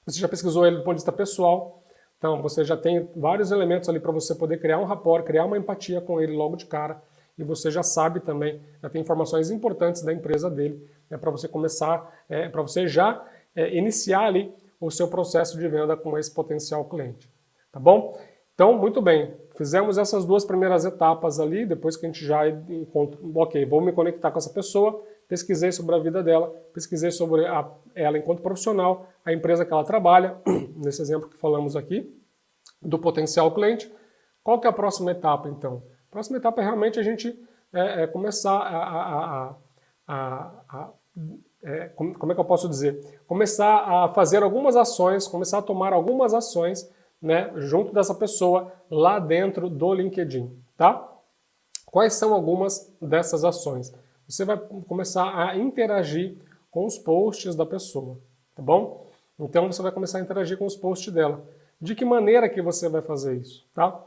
você já pesquisou ele do ponto de vista pessoal, então você já tem vários elementos ali para você poder criar um rapport, criar uma empatia com ele logo de cara, e você já sabe também, já tem informações importantes da empresa dele, né, para você começar, para você já iniciar ali o seu processo de venda com esse potencial cliente, tá bom? Então, muito bem, fizemos essas duas primeiras etapas ali, depois que a gente já encontra, ok, vou me conectar com essa pessoa, pesquisei sobre a vida dela, pesquisei sobre ela enquanto profissional, a empresa que ela trabalha, nesse exemplo que falamos aqui, do potencial cliente. Qual que é a próxima etapa, então? A próxima etapa é realmente a gente começar como é que eu posso dizer? Começar a fazer algumas ações, começar a tomar algumas ações, né, junto dessa pessoa lá dentro do LinkedIn, tá? Quais são algumas dessas ações? Você vai começar a interagir com os posts da pessoa, tá bom? Então você vai começar a interagir com os posts dela. De que maneira que você vai fazer isso, tá?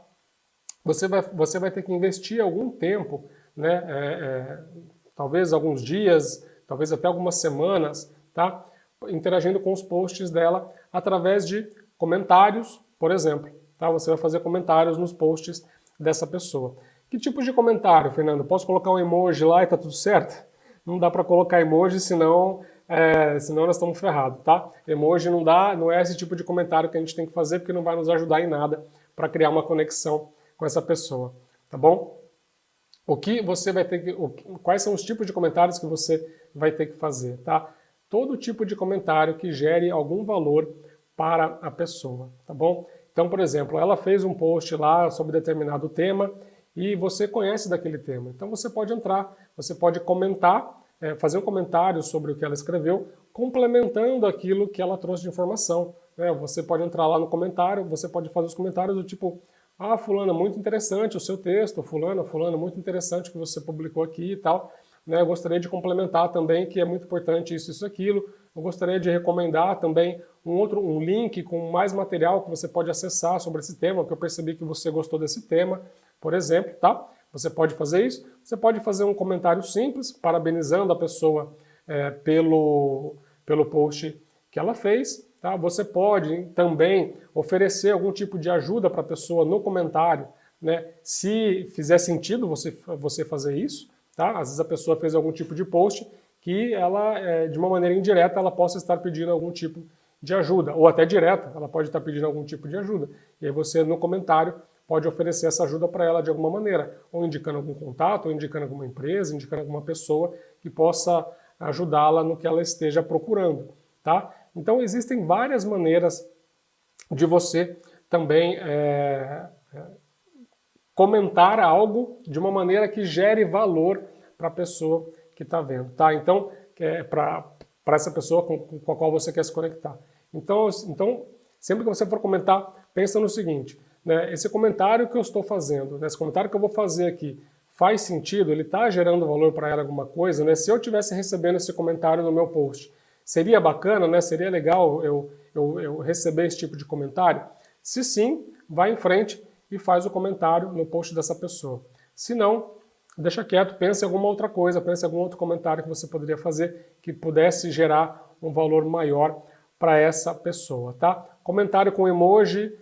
Você vai ter que investir algum tempo, né, talvez alguns dias, talvez até algumas semanas, tá? Interagindo com os posts dela através de comentários, por exemplo, tá? Você vai fazer comentários nos posts dessa pessoa. Que tipo de comentário, Fernando? Posso colocar um emoji lá e tá tudo certo? Não dá para colocar emoji, senão nós estamos ferrados, tá? Emoji não dá, não é esse tipo de comentário que a gente tem que fazer, porque não vai nos ajudar em nada para criar uma conexão com essa pessoa, tá bom? Quais são os tipos de comentários que você vai ter que fazer, tá? Todo tipo de comentário que gere algum valor para a pessoa, tá bom? Então, por exemplo, ela fez um post lá sobre determinado tema e você conhece daquele tema. Então você pode entrar, você pode comentar, fazer um comentário sobre o que ela escreveu, complementando aquilo que ela trouxe de informação, né? Você pode entrar lá no comentário, você pode fazer os comentários do tipo, ah, fulana, muito interessante o seu texto, fulana, muito interessante o que você publicou aqui e tal, né? Eu gostaria de complementar também que é muito importante isso, aquilo. Eu gostaria de recomendar também um link com mais material que você pode acessar sobre esse tema, que eu percebi que você gostou desse tema, por exemplo, tá? Você pode fazer isso. Você pode fazer um comentário simples, parabenizando a pessoa pelo post que ela fez, tá? Você pode também oferecer algum tipo de ajuda para a pessoa no comentário, né? Se fizer sentido você fazer isso, tá? Às vezes a pessoa fez algum tipo de post que ela, de uma maneira indireta, ela possa estar pedindo algum tipo de ajuda, ou até direta, ela pode estar pedindo algum tipo de ajuda. E aí você, no comentário, pode oferecer essa ajuda para ela de alguma maneira, ou indicando algum contato, ou indicando alguma empresa, indicando alguma pessoa que possa ajudá-la no que ela esteja procurando, tá? Então existem várias maneiras de você também comentar algo de uma maneira que gere valor para a pessoa que está vendo, tá? Então, para essa pessoa com a qual você quer se conectar. Então, Sempre que você for comentar, pensa no seguinte, né, esse comentário que eu estou fazendo, né, esse comentário que eu vou fazer aqui, faz sentido? Ele está gerando valor para ela alguma coisa? Né? Se eu estivesse recebendo esse comentário no meu post, seria bacana, né? Seria legal eu receber esse tipo de comentário? Se sim, vai em frente e faz o comentário no post dessa pessoa. Se não, deixa quieto, pense em alguma outra coisa, pense em algum outro comentário que você poderia fazer que pudesse gerar um valor maior para essa pessoa, tá? Comentário com emoji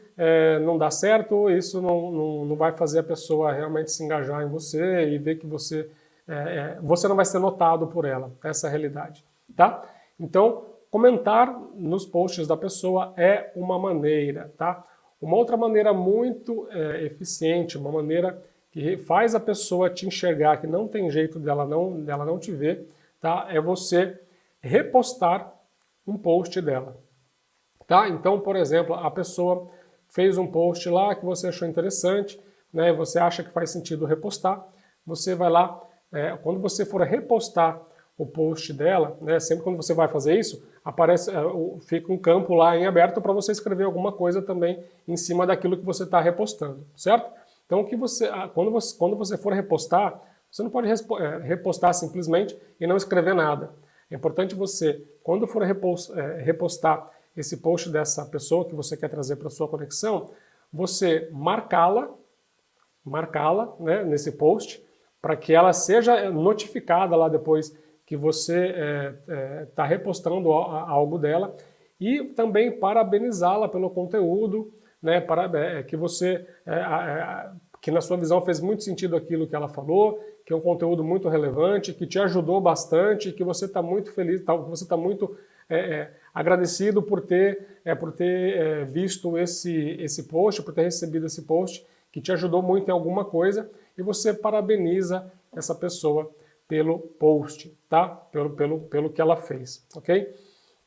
não dá certo, isso não vai fazer a pessoa realmente se engajar em você e ver que você não vai ser notado por ela, essa é a realidade, tá? Então, comentar nos posts da pessoa é uma maneira, tá? Uma outra maneira muito eficiente, uma maneira que faz a pessoa te enxergar, que não tem jeito dela não te ver, tá? É você repostar um post dela, tá? Então, por exemplo, a pessoa fez um post lá que você achou interessante, né? Você acha que faz sentido repostar, você vai lá, quando você for repostar o post dela, né? Sempre quando você vai fazer isso, aparece, fica um campo lá em aberto para você escrever alguma coisa também em cima daquilo que você está repostando, certo? Então, quando você for repostar, você não pode repostar simplesmente e não escrever nada. É importante você, quando for repostar esse post dessa pessoa que você quer trazer para a sua conexão, você marcá-la, né, nesse post, para que ela seja notificada lá depois que você está repostando algo dela, e também parabenizá-la pelo conteúdo, né, que na sua visão fez muito sentido aquilo que ela falou, que é um conteúdo muito relevante, que te ajudou bastante, que você está muito feliz, que você está muito agradecido por ter visto esse post, por ter recebido esse post, que te ajudou muito em alguma coisa, e você parabeniza essa pessoa pelo post, tá? Pelo que ela fez, ok?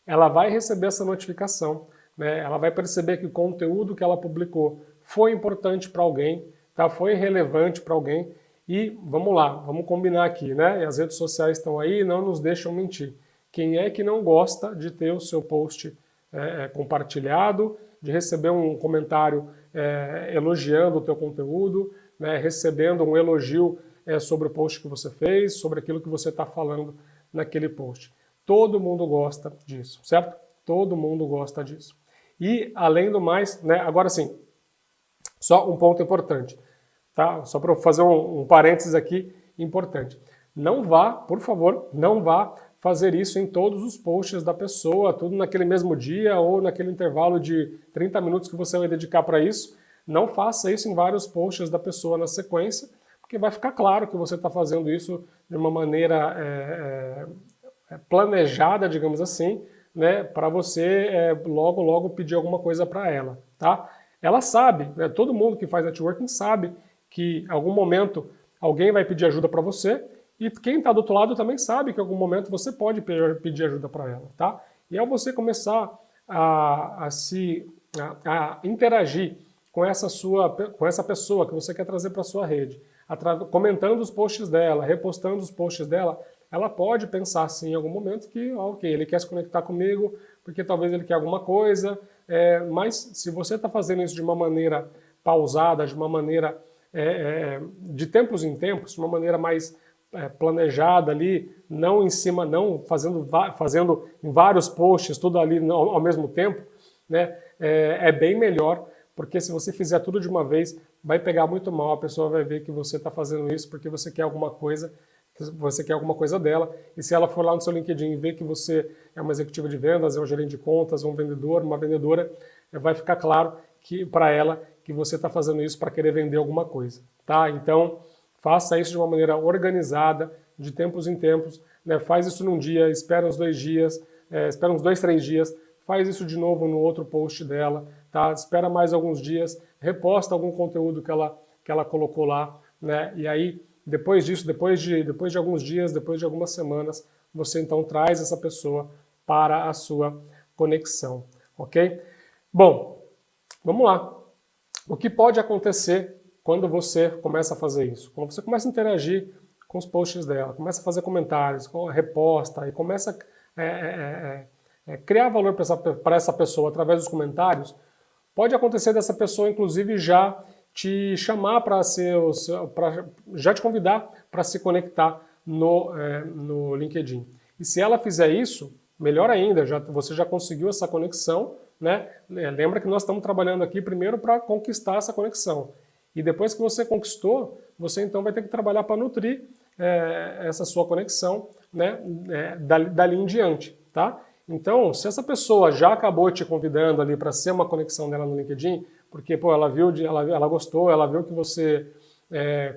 Ela vai receber essa notificação, né? Ela vai perceber que o conteúdo que ela publicou foi importante para alguém, tá? Foi relevante para alguém, e vamos lá, vamos combinar aqui, né? E as redes sociais estão aí e não nos deixam mentir. Quem é que não gosta de ter o seu post compartilhado, de receber um comentário elogiando o teu conteúdo, né? Recebendo um elogio sobre o post que você fez, sobre aquilo que você está falando naquele post. Todo mundo gosta disso, certo? Todo mundo gosta disso. E, além do mais, né, agora sim, só um ponto importante, tá? Só para fazer um parênteses aqui importante. Não vá, por favor, não vá fazer isso em todos os posts da pessoa, tudo naquele mesmo dia ou naquele intervalo de 30 minutos que você vai dedicar para isso. Não faça isso em vários posts da pessoa na sequência, porque vai ficar claro que você está fazendo isso de uma maneira planejada, digamos assim, né, para você logo pedir alguma coisa para ela, tá? Ela sabe, né, todo mundo que faz networking sabe que em algum momento alguém vai pedir ajuda para você, e quem está do outro lado também sabe que em algum momento você pode pedir ajuda para ela, tá? E ao você começar a interagir com essa pessoa que você quer trazer para a sua rede, comentando os posts dela, repostando os posts dela, ela pode pensar assim em algum momento que, ok, ele quer se conectar comigo porque talvez ele quer alguma coisa, mas se você está fazendo isso de uma maneira pausada, de uma maneira de tempos em tempos, de uma maneira mais planejada ali, não em cima, não fazendo em vários posts, tudo ali ao mesmo tempo, né, é bem melhor, porque se você fizer tudo de uma vez, vai pegar muito mal, a pessoa vai ver que você está fazendo isso porque você quer alguma coisa dela, e se ela for lá no seu LinkedIn e ver que você é uma executiva de vendas, é um gerente de contas, um vendedor, uma vendedora, vai ficar claro que para ela que você está fazendo isso para querer vender alguma coisa, tá? Então, faça isso de uma maneira organizada, de tempos em tempos, né? Faz isso num dia, espera uns 2 dias, espera uns 2, 3 dias, faz isso de novo no outro post dela, tá? Espera mais alguns dias, reposta algum conteúdo que ela colocou lá, né? E aí, depois disso, depois de alguns dias, depois de algumas semanas, você então traz essa pessoa para a sua conexão, ok? Bom, vamos lá. O que pode acontecer quando você começa a fazer isso? Quando você começa a interagir com os posts dela, começa a fazer comentários, reposta e começa criar valor para essa pessoa através dos comentários, pode acontecer dessa pessoa, inclusive, já te chamar já te convidar para se conectar no LinkedIn. E se ela fizer isso, melhor ainda, você já conseguiu essa conexão, né? Lembra que nós estamos trabalhando aqui primeiro para conquistar essa conexão. E depois que você conquistou, você então vai ter que trabalhar para nutrir essa sua conexão, né? Dali em diante, tá? Então, se essa pessoa já acabou te convidando ali para ser uma conexão dela no LinkedIn, porque pô, ela gostou, ela viu que você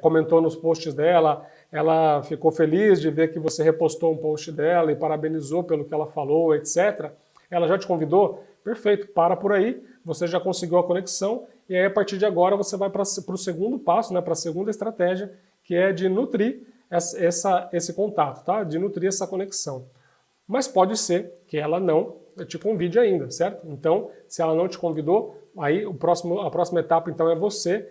comentou nos posts dela, ela ficou feliz de ver que você repostou um post dela e parabenizou pelo que ela falou, etc. Ela já te convidou? Perfeito, para por aí, você já conseguiu a conexão e aí a partir de agora você vai para o segundo passo, né, para a segunda estratégia, que é de nutrir esse contato, tá? De nutrir essa conexão. Mas pode ser que ela não te convide ainda, certo? Então, se ela não te convidou, aí a próxima etapa então é você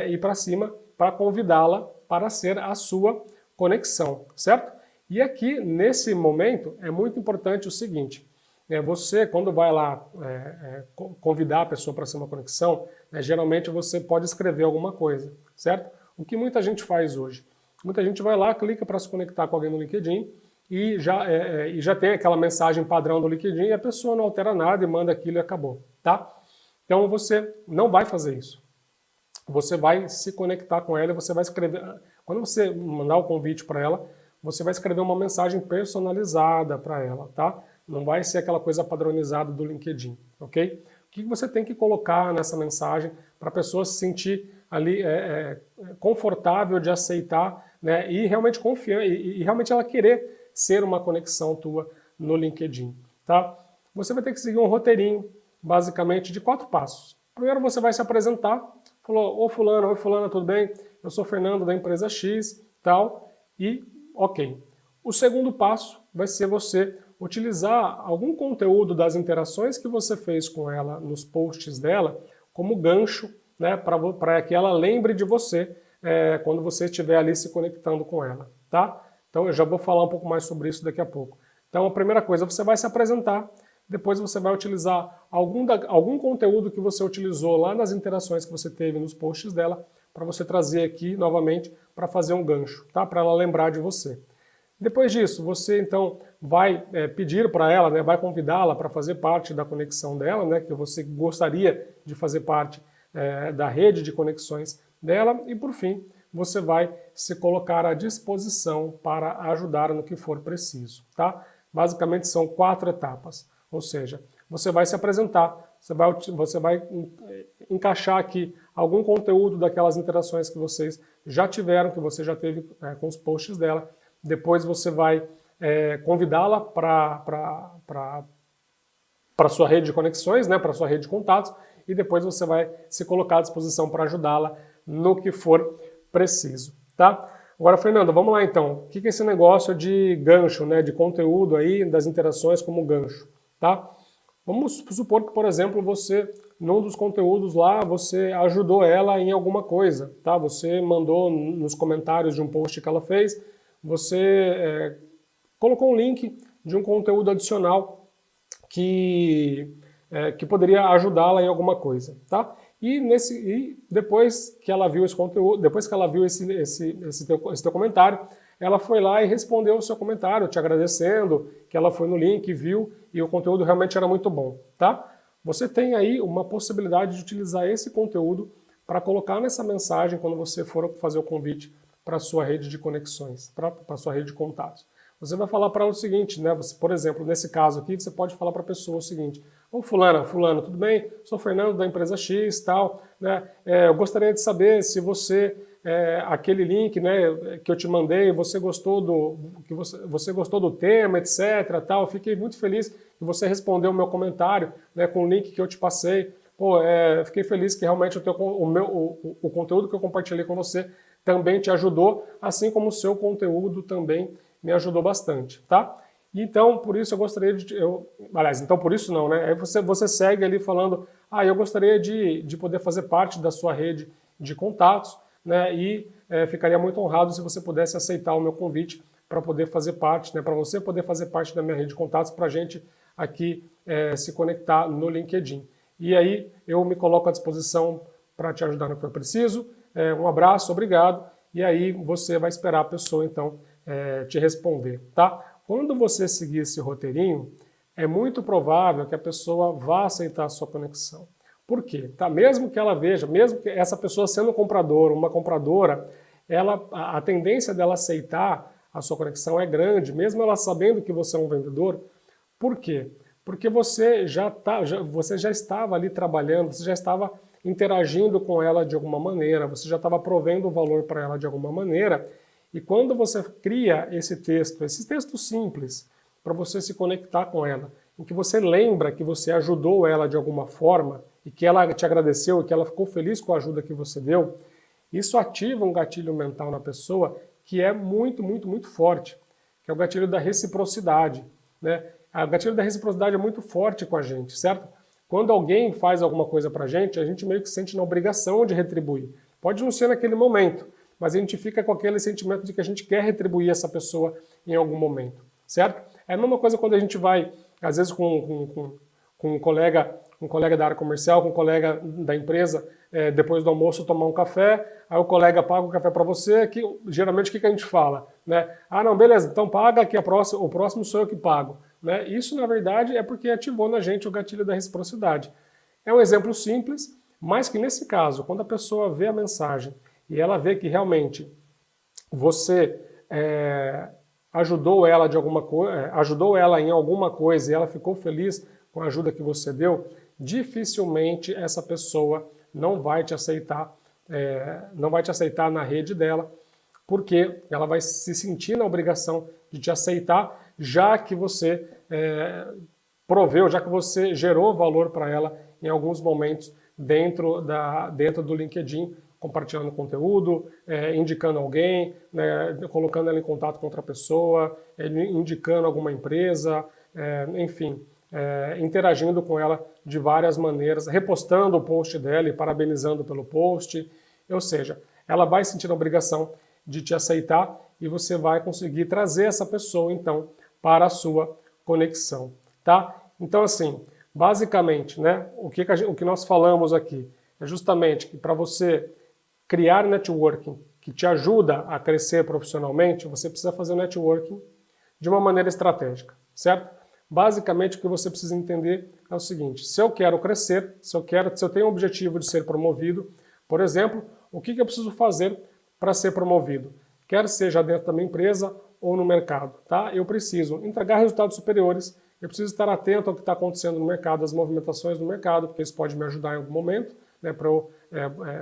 ir para cima para convidá-la para ser a sua conexão, certo? E aqui, nesse momento, é muito importante o seguinte, você, quando vai lá convidar a pessoa para ser uma conexão, geralmente você pode escrever alguma coisa, certo? O que muita gente faz hoje? Muita gente vai lá, clica para se conectar com alguém no LinkedIn e já tem aquela mensagem padrão do LinkedIn e a pessoa não altera nada e manda aquilo e acabou, tá? Então você não vai fazer isso. Você vai se conectar com ela e você vai escrever... Quando você mandar o convite para ela, você vai escrever uma mensagem personalizada para ela, tá? Não vai ser aquela coisa padronizada do LinkedIn, ok? O que você tem que colocar nessa mensagem para a pessoa se sentir ali confortável de aceitar, né? E realmente confiar, e realmente ela querer ser uma conexão tua no LinkedIn, tá? Você vai ter que seguir um roteirinho, basicamente, de 4 passos. Primeiro você vai se apresentar, falou, oi fulana, tudo bem? Eu sou Fernando da empresa X, tal, e ok. O segundo passo vai ser você utilizar algum conteúdo das interações que você fez com ela nos posts dela como gancho, né, para que ela lembre de você quando você estiver ali se conectando com ela, tá? Então eu já vou falar um pouco mais sobre isso daqui a pouco. Então a primeira coisa, você vai se apresentar, depois você vai utilizar algum conteúdo que você utilizou lá nas interações que você teve nos posts dela, para você trazer aqui novamente para fazer um gancho, tá? Para ela lembrar de você. Depois disso, você então vai pedir para ela, né, vai convidá-la para fazer parte da conexão dela, né, que você gostaria de fazer parte da rede de conexões dela, e por fim, você vai se colocar à disposição para ajudar no que for preciso, tá? Basicamente são 4 etapas, ou seja, você vai se apresentar, você vai encaixar aqui algum conteúdo daquelas interações que vocês já tiveram, que você já teve com os posts dela. Depois você vai convidá-la para a sua rede de conexões, né, para a sua rede de contatos, e depois você vai se colocar à disposição para ajudá-la no que for preciso, tá? Agora, Fernando, vamos lá então. O que é esse negócio de gancho, né, de conteúdo aí, das interações como gancho, tá? Vamos supor que, por exemplo, você, num dos conteúdos lá, você ajudou ela em alguma coisa, tá? Você mandou nos comentários de um post que ela fez, você colocou um link de um conteúdo adicional que poderia ajudá-la em alguma coisa, tá? E depois que ela viu esse conteúdo, depois que ela viu esse teu comentário, ela foi lá e respondeu o seu comentário, te agradecendo, que ela foi no link, viu, e o conteúdo realmente era muito bom, tá? Você tem aí uma possibilidade de utilizar esse conteúdo para colocar nessa mensagem quando você for fazer o convite para a sua rede de conexões, para a sua rede de contatos. Você vai falar para ela o seguinte, né? Você, por exemplo, nesse caso aqui, você pode falar para a pessoa o seguinte: ô fulano, tudo bem? Sou Fernando da empresa X, tal, né? Eu gostaria de saber se você, aquele link, né, que eu te mandei, você gostou do tema, etc, tal. Eu fiquei muito feliz que você respondeu o meu comentário, né, com o link que eu te passei. Pô, fiquei feliz que realmente o conteúdo que eu compartilhei com você também te ajudou, assim como o seu conteúdo também me ajudou bastante, tá? Então, por isso eu gostaria aliás, então por isso não, né? Aí você segue ali falando, eu gostaria de poder fazer parte da sua rede de contatos, né? E ficaria muito honrado se você pudesse aceitar o meu convite para poder fazer parte, né? Para você poder fazer parte da minha rede de contatos, para a gente aqui se conectar no LinkedIn. E aí eu me coloco à disposição para te ajudar no que for preciso. Um abraço, obrigado. E aí você vai esperar a pessoa, então, te responder, tá? Quando você seguir esse roteirinho, é muito provável que a pessoa vá aceitar a sua conexão. Por quê? Tá? Mesmo que ela veja, mesmo que essa pessoa sendo um comprador, uma compradora, a tendência dela aceitar a sua conexão é grande, mesmo ela sabendo que você é um vendedor. Por quê? Porque você já estava ali trabalhando, você já estava interagindo com ela de alguma maneira, você já estava provendo valor para ela de alguma maneira, e quando você cria esse texto simples, para você se conectar com ela, em que você lembra que você ajudou ela de alguma forma, e que ela te agradeceu, e que ela ficou feliz com a ajuda que você deu, isso ativa um gatilho mental na pessoa que é muito, muito, muito forte, que é o gatilho da reciprocidade, né? O gatilho da reciprocidade é muito forte com a gente, certo? Quando alguém faz alguma coisa pra gente, a gente meio que sente na obrigação de retribuir. Pode não ser naquele momento, mas a gente fica com aquele sentimento de que a gente quer retribuir essa pessoa em algum momento, certo? É a mesma coisa quando a gente vai, às vezes com um colega da área comercial, com um colega da empresa, depois do almoço tomar um café, aí o colega paga o café para você, que geralmente o que a gente fala? Né? Ah, não, beleza, então paga que o próximo sou eu que pago. Né? Isso, na verdade, é porque ativou na gente o gatilho da reciprocidade. É um exemplo simples, mas que nesse caso, quando a pessoa vê a mensagem e ela vê que realmente você ajudou ela em alguma coisa e ela ficou feliz com a ajuda que você deu, dificilmente essa pessoa não vai te aceitar na rede dela, porque ela vai se sentir na obrigação de te aceitar, já que você proveu, já que você gerou valor para ela em alguns momentos dentro do LinkedIn, compartilhando conteúdo, indicando alguém, né, colocando ela em contato com outra pessoa, indicando alguma empresa, enfim, interagindo com ela de várias maneiras, repostando o post dela e parabenizando pelo post. Ou seja, ela vai sentir a obrigação de te aceitar e você vai conseguir trazer essa pessoa, então, para a sua conexão, tá? Então, assim, basicamente, né, o que nós falamos aqui é justamente que para você criar networking que te ajuda a crescer profissionalmente, você precisa fazer o networking de uma maneira estratégica, certo? Basicamente, o que você precisa entender é o seguinte: se eu quero crescer, se eu tenho o objetivo de ser promovido, por exemplo, o que eu preciso fazer para ser promovido? Quer seja dentro da minha empresa ou no mercado, tá? Eu preciso entregar resultados superiores, eu preciso estar atento ao que está acontecendo no mercado, às movimentações do mercado, porque isso pode me ajudar em algum momento, né, para eu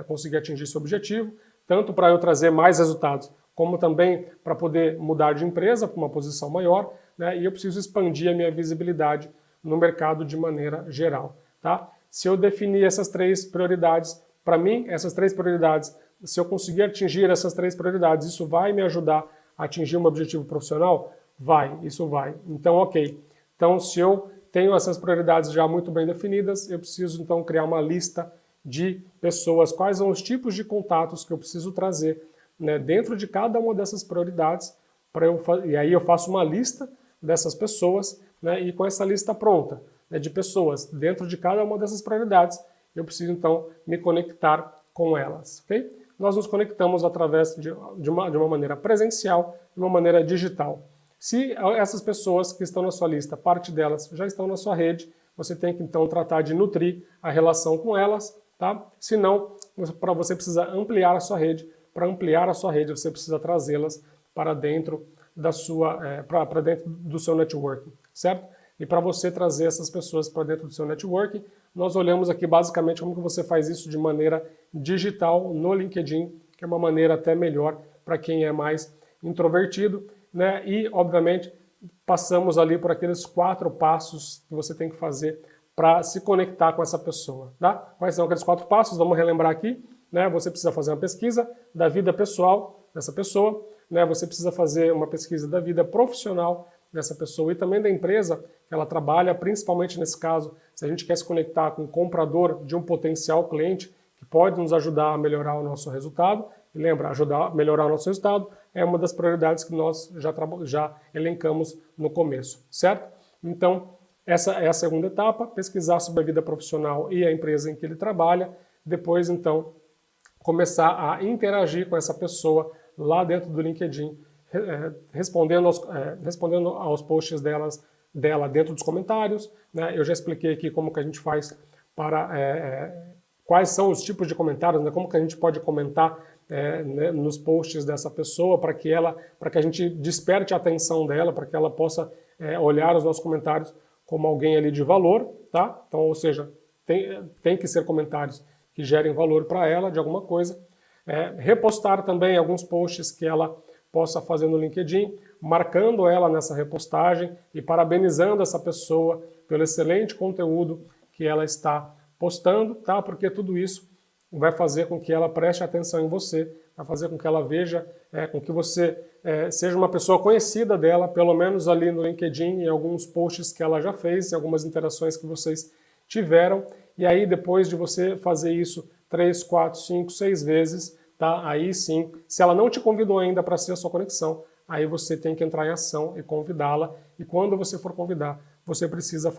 conseguir atingir esse objetivo, tanto para eu trazer mais resultados, como também para poder mudar de empresa para uma posição maior, né, e eu preciso expandir a minha visibilidade no mercado de maneira geral, tá? Se eu definir essas três prioridades, para mim, essas três prioridades, se eu conseguir atingir essas três prioridades, isso vai me ajudar a atingir um objetivo profissional? Vai, isso vai. Então, ok. Então, se eu tenho essas prioridades já muito bem definidas, eu preciso, então, criar uma lista de pessoas, quais são os tipos de contatos que eu preciso trazer, né, dentro de cada uma dessas prioridades, e aí eu faço uma lista dessas pessoas, né, e com essa lista pronta, né, de pessoas dentro de cada uma dessas prioridades, eu preciso então me conectar com elas, ok? Nós nos conectamos através de uma maneira presencial, de uma maneira digital. Se essas pessoas que estão na sua lista, parte delas já estão na sua rede, você tem que então tratar de nutrir a relação com elas, tá? Se não, você precisa ampliar a sua rede. Para ampliar a sua rede, você precisa trazê-las para dentro para dentro do seu networking, certo? E para você trazer essas pessoas para dentro do seu networking, nós olhamos aqui basicamente como que você faz isso de maneira digital no LinkedIn, que é uma maneira até melhor para quem é mais introvertido, né? E, obviamente, passamos ali por aqueles 4 passos que você tem que fazer para se conectar com essa pessoa, tá? Quais são aqueles 4 passos? Vamos relembrar aqui, né? Você precisa fazer uma pesquisa da vida pessoal dessa pessoa, né? Você precisa fazer uma pesquisa da vida profissional dessa pessoa e também da empresa que ela trabalha, principalmente nesse caso, se a gente quer se conectar com um comprador de um potencial cliente que pode nos ajudar a melhorar o nosso resultado. E lembra, ajudar a melhorar o nosso resultado é uma das prioridades que nós já elencamos no começo, certo? Então, Essa é a segunda etapa, pesquisar sobre a vida profissional e a empresa em que ele trabalha. Depois, então, começar a interagir com essa pessoa lá dentro do LinkedIn, respondendo aos posts dela dentro dos comentários. Né? Eu já expliquei aqui como que a gente faz para... quais são os tipos de comentários, né? Como que a gente pode comentar né, nos posts dessa pessoa para que a gente desperte a atenção dela, para que ela possa olhar os nossos comentários como alguém ali de valor, tá? Então, ou seja, tem que ser comentários que gerem valor para ela de alguma coisa. Repostar também alguns posts que ela possa fazer no LinkedIn, marcando ela nessa repostagem e parabenizando essa pessoa pelo excelente conteúdo que ela está postando, tá? Porque tudo isso vai fazer com que ela preste atenção em você, vai fazer com que ela veja, com que você seja uma pessoa conhecida dela, pelo menos ali no LinkedIn, em alguns posts que ela já fez, em algumas interações que vocês tiveram. E aí, depois de você fazer isso 3, 4, 5, 6 vezes, tá? Aí sim, se ela não te convidou ainda para ser a sua conexão, aí você tem que entrar em ação e convidá-la. E quando você for convidar, você precisa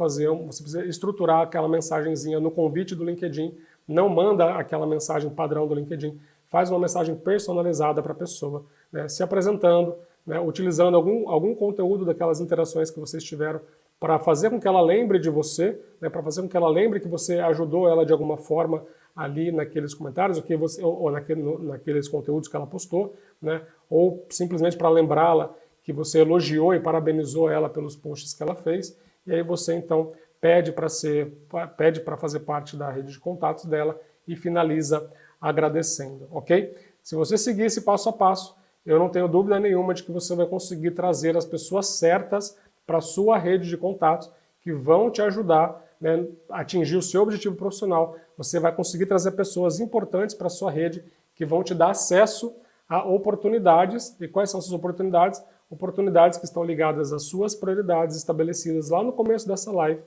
estruturar aquela mensagenzinha no convite do LinkedIn. Não manda aquela mensagem padrão do LinkedIn, faz uma mensagem personalizada para a pessoa, né, se apresentando, né, utilizando algum conteúdo daquelas interações que vocês tiveram para fazer com que ela lembre de você, né, para fazer com que ela lembre que você ajudou ela de alguma forma ali naqueles comentários, ou naqueles conteúdos que ela postou, né, ou simplesmente para lembrá-la que você elogiou e parabenizou ela pelos posts que ela fez, e aí você então pede para fazer parte da rede de contatos dela e finaliza agradecendo, ok? Se você seguir esse passo a passo, eu não tenho dúvida nenhuma de que você vai conseguir trazer as pessoas certas para a sua rede de contatos que vão te ajudar, né, a atingir o seu objetivo profissional. Você vai conseguir trazer pessoas importantes para a sua rede que vão te dar acesso a oportunidades. E quais são essas oportunidades? Oportunidades que estão ligadas às suas prioridades estabelecidas lá no começo dessa live.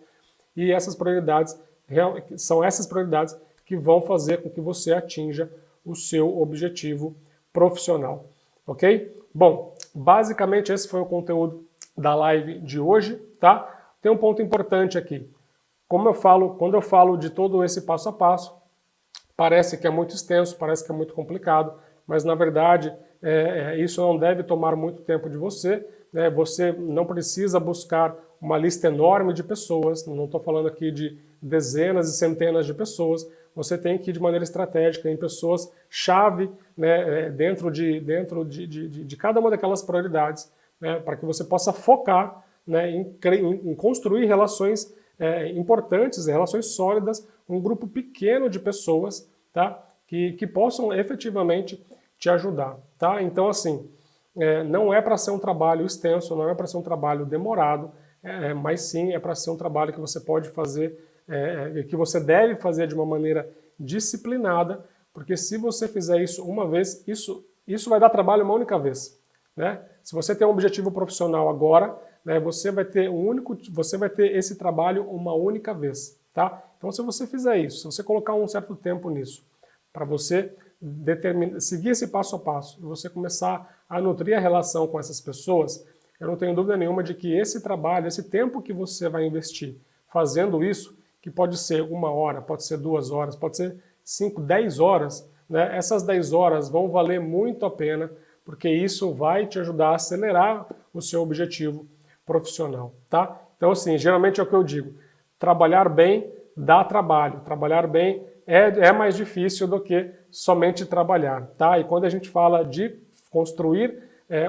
E essas prioridades são essas prioridades que vão fazer com que você atinja o seu objetivo profissional, ok? Bom, basicamente esse foi o conteúdo da live de hoje, tá? Tem um ponto importante aqui. Quando eu falo de todo esse passo a passo, parece que é muito extenso, parece que é muito complicado, mas na verdade isso não deve tomar muito tempo de você, né? Você não precisa buscar uma lista enorme de pessoas, não estou falando aqui de dezenas e centenas de pessoas, você tem que ir de maneira estratégica em pessoas-chave, né, dentro de cada uma daquelas prioridades, né, para que você possa focar, né, em construir relações importantes, relações sólidas, um grupo pequeno de pessoas, tá, que possam efetivamente te ajudar. Tá? Então, assim, não é para ser um trabalho extenso, não é para ser um trabalho demorado, mas sim é para ser um trabalho que você pode fazer, que você deve fazer de uma maneira disciplinada, porque se você fizer isso uma vez, isso vai dar trabalho uma única vez. Né? Se você tem um objetivo profissional agora, né, você vai ter esse trabalho uma única vez. Tá? Então, se você fizer isso, se você colocar um certo tempo nisso, para você seguir esse passo a passo, e você começar a nutrir a relação com essas pessoas, eu não tenho dúvida nenhuma de que esse trabalho, esse tempo que você vai investir fazendo isso, que pode ser 1 hora, pode ser 2 horas, pode ser 5, 10 horas, né? Essas 10 horas vão valer muito a pena, porque isso vai te ajudar a acelerar o seu objetivo profissional, tá? Então, assim, geralmente é o que eu digo, trabalhar bem dá trabalho, trabalhar bem é mais difícil do que somente trabalhar, tá? E quando a gente fala de construir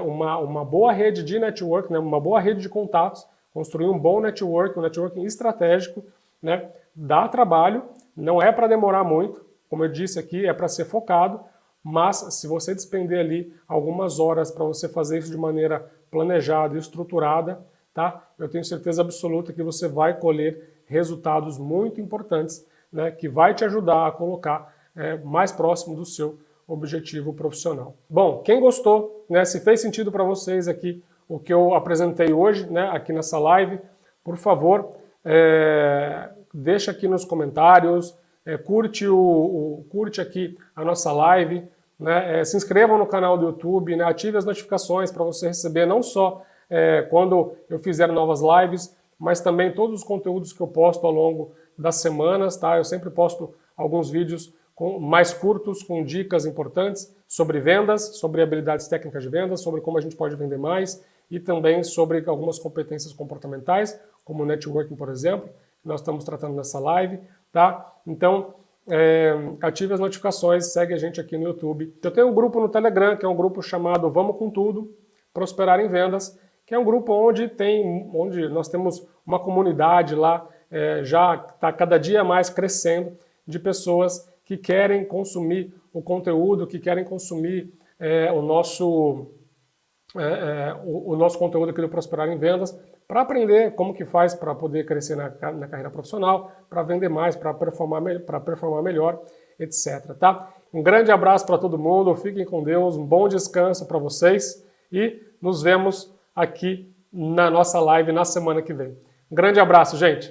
uma boa rede de network, né, uma boa rede de contatos, construir um bom network, um networking estratégico, né, dá trabalho, não é para demorar muito, como eu disse aqui, é para ser focado, mas se você despender ali algumas horas para você fazer isso de maneira planejada e estruturada, tá, eu tenho certeza absoluta que você vai colher resultados muito importantes, né, que vai te ajudar a colocar mais próximo do seu objetivo profissional. Bom, quem gostou, né, se fez sentido para vocês aqui o que eu apresentei hoje, né, aqui nessa live, por favor, deixa aqui nos comentários, curte aqui a nossa live, né, se inscrevam no canal do YouTube, né, ative as notificações para você receber não só quando eu fizer novas lives, mas também todos os conteúdos que eu posto ao longo das semanas, tá? Eu sempre posto alguns vídeos mais curtos, com dicas importantes sobre vendas, sobre habilidades técnicas de vendas, sobre como a gente pode vender mais e também sobre algumas competências comportamentais, como o networking, por exemplo, que nós estamos tratando nessa live, tá? Então, ative as notificações, segue a gente aqui no YouTube. Eu tenho um grupo no Telegram, que é um grupo chamado Vamos com Tudo, Prosperar em Vendas, que é um grupo onde nós temos uma comunidade lá, já está cada dia mais crescendo, de pessoas que querem consumir o conteúdo, que querem consumir o nosso conteúdo aqui do Prosperar em Vendas, para aprender como que faz para poder crescer na carreira profissional, para vender mais, para performar melhor, etc. Tá? Um grande abraço para todo mundo, fiquem com Deus, um bom descanso para vocês e nos vemos aqui na nossa live na semana que vem. Um grande abraço, gente!